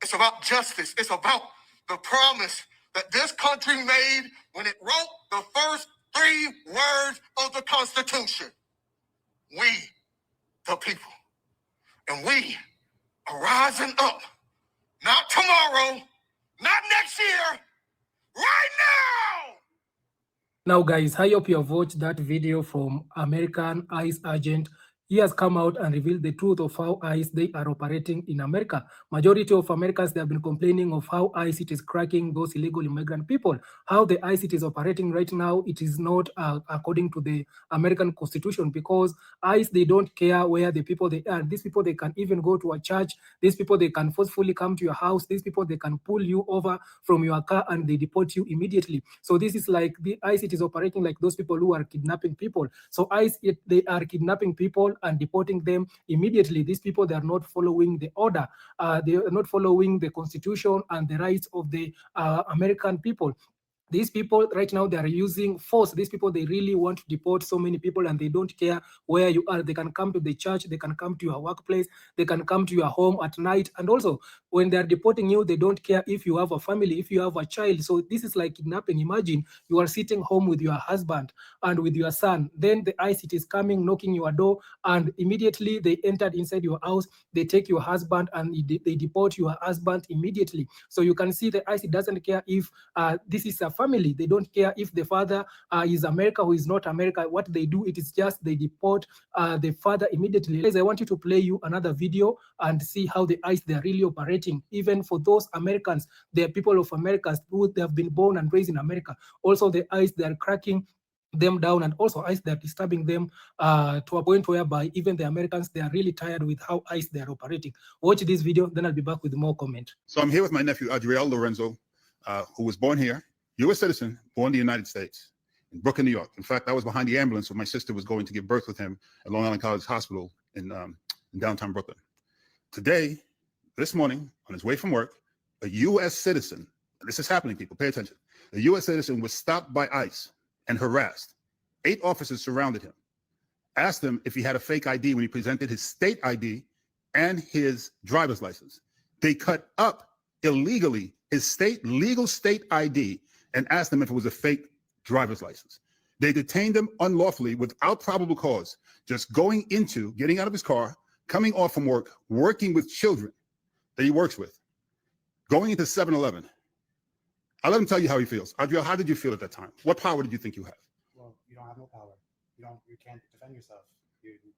It's about justice. It's about the promise that this country made when it wrote the first 3 words of the Constitution. We, the people. And we are rising up. Not tomorrow, not next year, right now! Now, guys, I hope you have watched that video from American ICE agent. He has come out and revealed the truth of how ICE they are operating in America. Majority of Americans, they have been complaining of how ICE it is cracking those illegal immigrant people. How the ICE it is operating right now, it is not according to the American Constitution, because ICE, they don't care where the people they are. These people, they can even go to a church. These people, they can forcefully come to your house. These people, they can pull you over from your car and they deport you immediately. So this is like the ICE it is operating like those people who are kidnapping people. So ICE, they are kidnapping people and deporting them immediately. These people, they are not following the order. They are not following the Constitution and the rights of the American people. These people right now, they are using force. These people, they really want to deport so many people and they don't care where you are. They can come to the church, they can come to your workplace, they can come to your home at night. And also, when they're deporting you, they don't care if you have a family, if you have a child. So this is like kidnapping. Imagine you are sitting home with your husband and with your son. Then the ICE is coming, knocking your door, and immediately they entered inside your house. They take your husband and they deport your husband immediately. So you can see the ICE doesn't care if this is a family. They don't care if the father is America or is not America. What they do, it is just they deport the father immediately. Guys, I want you to play you another video and see how the ICE, they are really operating. Even for those Americans, they are people of America who they have been born and raised in America. Also, the ICE, they are cracking them down, and also ICE, they're disturbing them to a point whereby even the Americans, they are really tired with how ICE they are operating. Watch this video, then I'll be back with more comment. So I'm here with my nephew, Adriel Lorenzo, who was born here, U.S. citizen, born in the United States, in Brooklyn, New York. In fact, I was behind the ambulance when my sister was going to give birth with him at Long Island College Hospital in downtown Brooklyn. Today, this morning, on his way from work, a U.S. citizen, this is happening, people, pay attention. A U.S. citizen was stopped by ICE and harassed. 8 officers surrounded him, asked him if he had a fake ID when he presented his state ID and his driver's license. They cut up illegally his legal state ID and asked him if it was a fake driver's license. They detained him unlawfully without probable cause, just getting out of his car, coming off from work, working with children that he works with, going into 7-Eleven. I'll let him tell you how he feels. Adriel, how did you feel at that time? What power did you think you have? Well, you don't have no power. You can't defend yourself.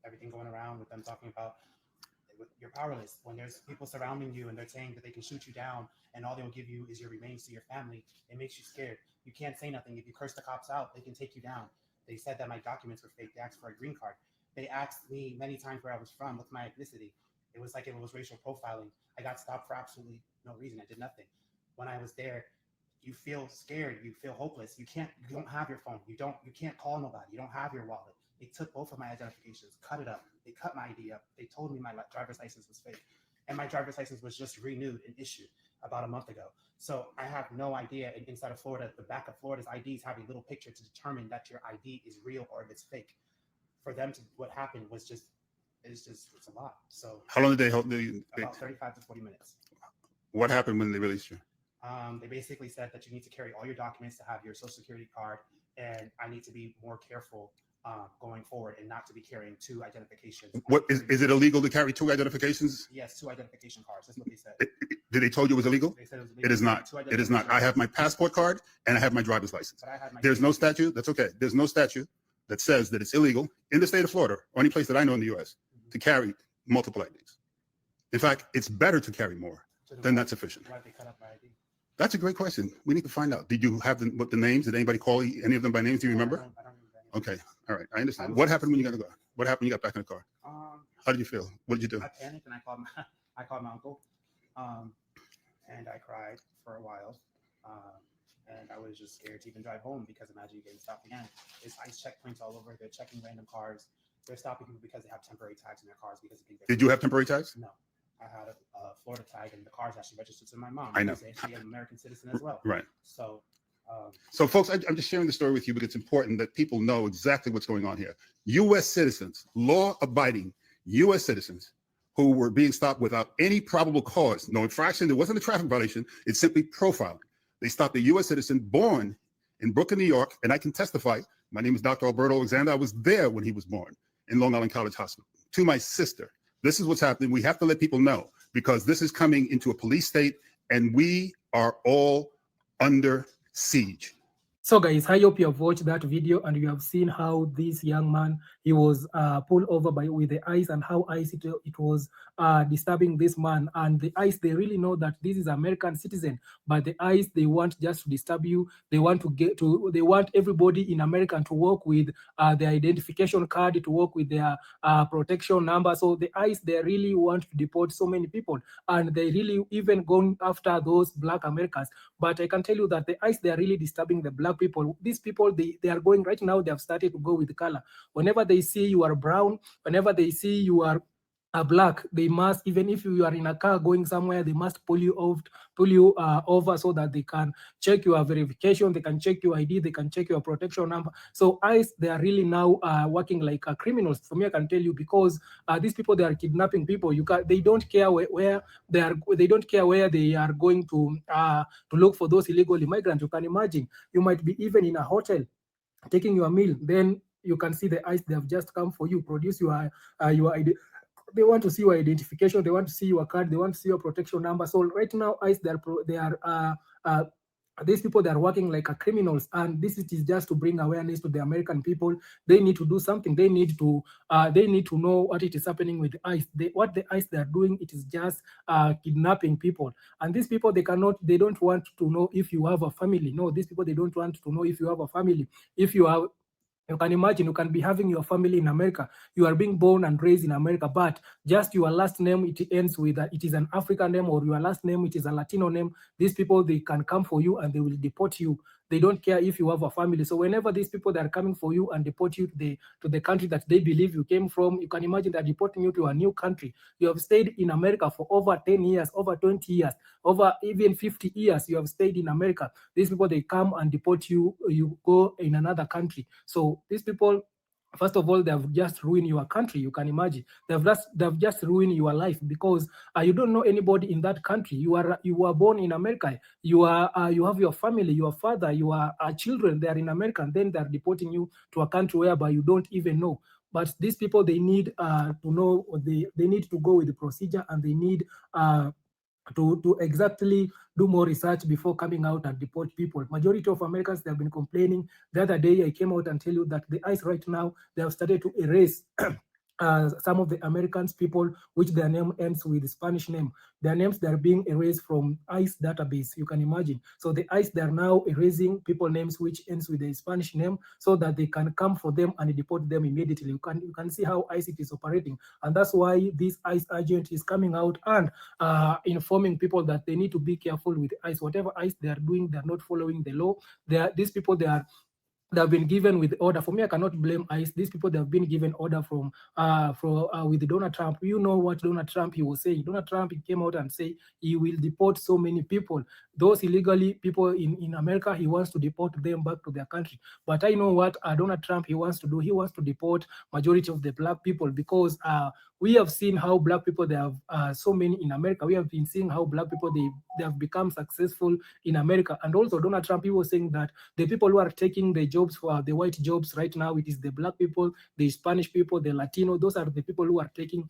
Everything going around with them talking about you're powerless. When there's people surrounding you and they're saying that they can shoot you down and all they'll give you is your remains to your family, it makes you scared. You can't say nothing. If you curse the cops out, they can take you down. They said that my documents were fake. They asked for a green card. They asked me many times where I was from, what's my ethnicity. It was like it was racial profiling. I got stopped for absolutely no reason. I did nothing. When I was there, you feel scared. You feel hopeless. You don't have your phone. You can't call nobody. You don't have your wallet. They took both of my identifications, cut it up. They cut my ID up. They told me my driver's license was fake. And my driver's license was just renewed and issued about a month ago. So I have no idea inside of Florida, the back of Florida's IDs have a little picture to determine that your ID is real or if it's fake. For them what happened was it's a lot. So how long did they hold you? About 35 to 40 minutes. What happened when they released you? They basically said that you need to carry all your documents to have your social security card, and I need to be more careful going forward and not to be carrying 2 identifications. What is it illegal to carry 2 identifications? Yes, 2 identification cards. That's what they said. Did they told you it was illegal? They said it was illegal. It is not. It is not. I have my passport card and I have my driver's license. But I had my There's no statute. That's okay. There's no statute that says that it's illegal in the state of Florida or any place that I know in the U.S. to carry multiple IDs. In fact, it's better to carry more than that's sufficient. Why did they cut up my ID? That's a great question. We need to find out. Did you have the names? Did anybody call any of them by names? Do you remember? I don't remember any. Okay. All right. I understand. What happened when you got to go? What happened when you got back in the car? How did you feel? What did you do? I panicked and I called my uncle, and I cried for a while, and I was just scared to even drive home because imagine you getting stopped again. There's ICE checkpoints all over. They're checking random cars. They're stopping people because they have temporary tags in their cars because they think Did you have temporary tags? No. I had a Florida tag, and the car's actually registered to my mom. I know. She's an American citizen as well. Right. So, folks, I'm just sharing the story with you because it's important that people know exactly what's going on here. U.S. citizens, law-abiding U.S. citizens who were being stopped without any probable cause, no infraction. There wasn't a traffic violation. It's simply profiling. They stopped a U.S. citizen born in Brooklyn, New York, and I can testify. My name is Dr. Alberto Alexander. I was there when he was born in Long Island College Hospital. To my sister. This is what's happening. We have to let people know because this is coming into a police state and we are all under siege. So guys, I hope you have watched that video and you have seen how this young man, he was pulled over with the ICE and how ICE it was disturbing this man. And the ICE, they really know that this is American citizen, but the ICE, they want just to disturb you. They want they want everybody in America to work with their identification card, to work with their protection number. So the ICE, they really want to deport so many people, and they really even going after those Black Americans. But I can tell you that the ICE, they are really disturbing the Black people. These people, they are going right now, they have started to go with the color. Whenever they see you are brown, whenever they see you are Black, they must, even if you are in a car going somewhere, they must pull you over so that they can check your verification, they can check your ID, they can check your protection number. So ICE, they are really now working like criminals. For me, I can tell you, because these people, they are kidnapping people. They don't care where they are. They don't care where they are going to look for those illegal immigrants. You can imagine, you might be even in a hotel taking your meal, then you can see the ICE, they have just come for you, produce your ID. They want to see your identification, they want to see your card, they want to see your protection number. So right now, ICE, they are these people, they are working like criminals, and this is just to bring awareness to the American people. They need to do something. They need to know what it is happening with the ICE. What the ICE they are doing, it is just kidnapping people. And these people, they don't want to know if you have a family. No, these people, they don't want to know if you have a family. If you have, you can imagine, you can be having your family in America. You are being born and raised in America, but just your last name, it ends with it is an African name, or your last name, it is a Latino name. These people, they can come for you and they will deport you. They don't care if you have a family. So whenever these people that are coming for you and deport you to the country that they believe you came from, you can imagine that deporting you to a new country. You have stayed in America for over 10 years, over 20 years, over even 50 years. You have stayed in America. These people, they come and deport you. You go in another country. So these people, first of all, they have just ruined your country. You can imagine they've just ruined your life because you don't know anybody in that country. You were born in America. You have your family, your father, your children. They are in America, and then they are deporting you to a country whereby you don't even know. But these people, they need to know. They need to go with the procedure, and they need to exactly do more research before coming out and deport people. Majority of Americans, they have been complaining. The other day, I came out and tell you that the ICE right now, they have started to erase some of the Americans people, which their name ends with Spanish name. Their names, they're being erased from ICE database, you can imagine. So the ICE, they're now erasing people names which ends with the Spanish name so that they can come for them and deport them immediately. You can see how ICE it is operating. And that's why this ICE agent is coming out and informing people that they need to be careful with ICE. Whatever ICE they are doing, they're not following the law. These people, they have been given with order. For me, I cannot blame ICE. These people, they have been given order with Donald Trump. You know what Donald Trump, he was saying. Donald Trump, he came out and say he will deport so many people. Those illegally people in America, he wants to deport them back to their country. But I know what Donald Trump, he wants to do. He wants to deport majority of the black people because we have seen how black people, they have so many in America. We have been seeing how black people, they have become successful in America. And also Donald Trump, he was saying that the people who are taking the jobs for the white jobs right now, it is the black people, the Spanish people, the Latino. Those are the people who are taking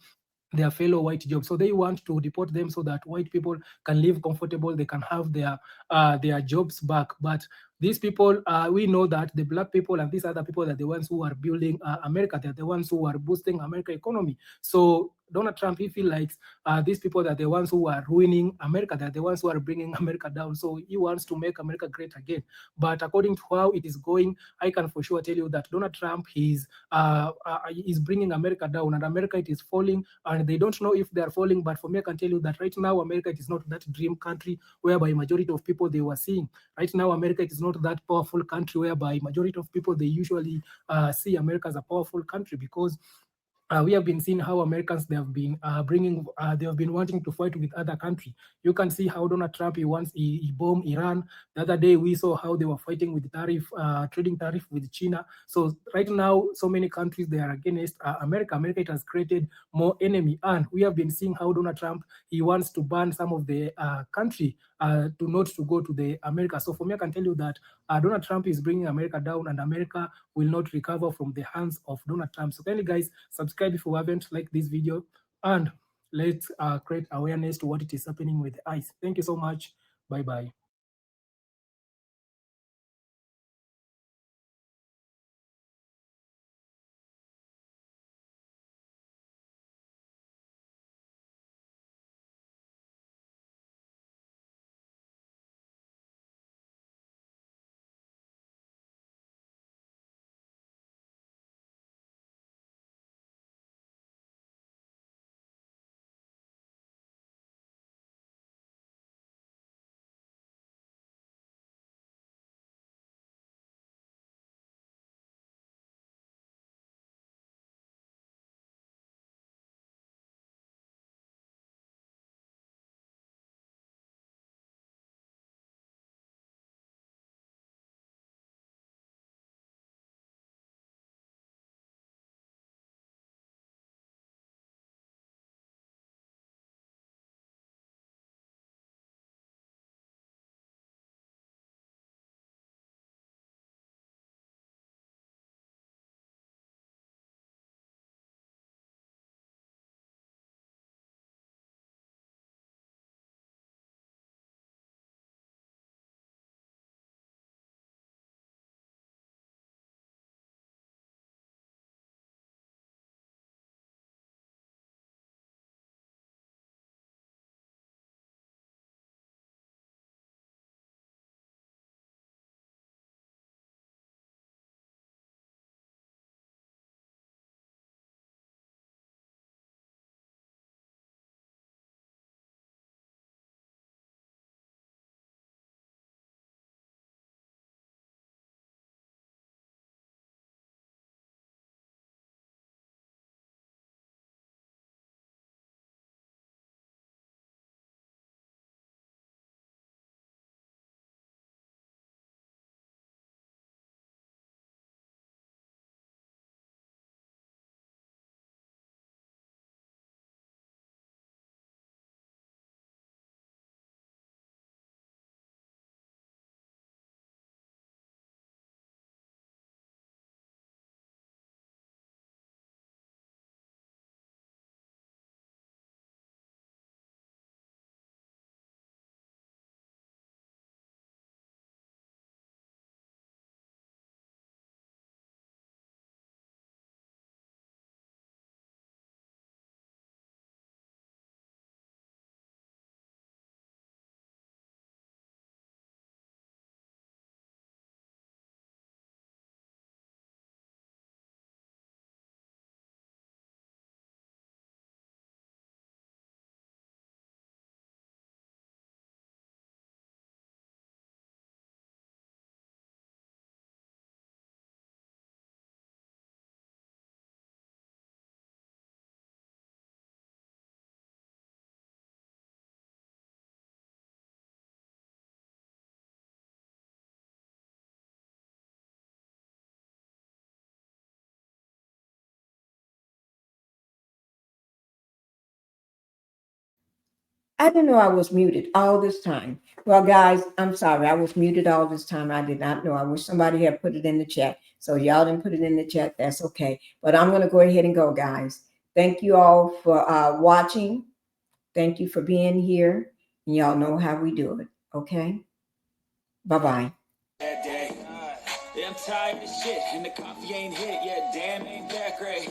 their fellow white jobs. So they want to deport them so that white people can live comfortable. They can have their jobs back. But these people, we know that the black people and these other people are the ones who are building America. They're the ones who are boosting American economy. So Donald Trump, he feels like these people are the ones who are ruining America. They're the ones who are bringing America down. So he wants to make America great again. But according to how it is going, I can for sure tell you that Donald Trump is bringing America down, and America, it is falling, and they don't know if they are falling. But for me, I can tell you that right now, America, it is not that dream country whereby majority of people they were seeing. Right now, America, it is not that powerful country whereby majority of people, they usually see America as a powerful country, because we have been seeing how Americans, they have been they have been wanting to fight with other countries. You can see how Donald Trump, he bombed Iran. The other day, we saw how they were fighting with trading tariff with China. So right now, so many countries, they are against America. America, it has created more enemy. And we have been seeing how Donald Trump, he wants to ban some of the country to not to go to the America. So for me, I can tell you that Donald Trump is bringing America down, and America will not recover from the hands of Donald Trump. So kindly, guys, subscribe if you haven't liked this video, and let's create awareness to what it is happening with ICE. Thank you so much. Bye-bye. I didn't know I was muted all this time. Well, guys, I'm sorry. I was muted all this time. I did not know. I wish somebody had put it in the chat. So y'all didn't put it in the chat. That's okay. But I'm going to go ahead and go, guys. Thank you all for watching. Thank you for being here. And y'all know how we do it. Okay? Bye-bye. Yeah, I'm tired of shit, and the coffee ain't hit yet. Damn, ain't that great.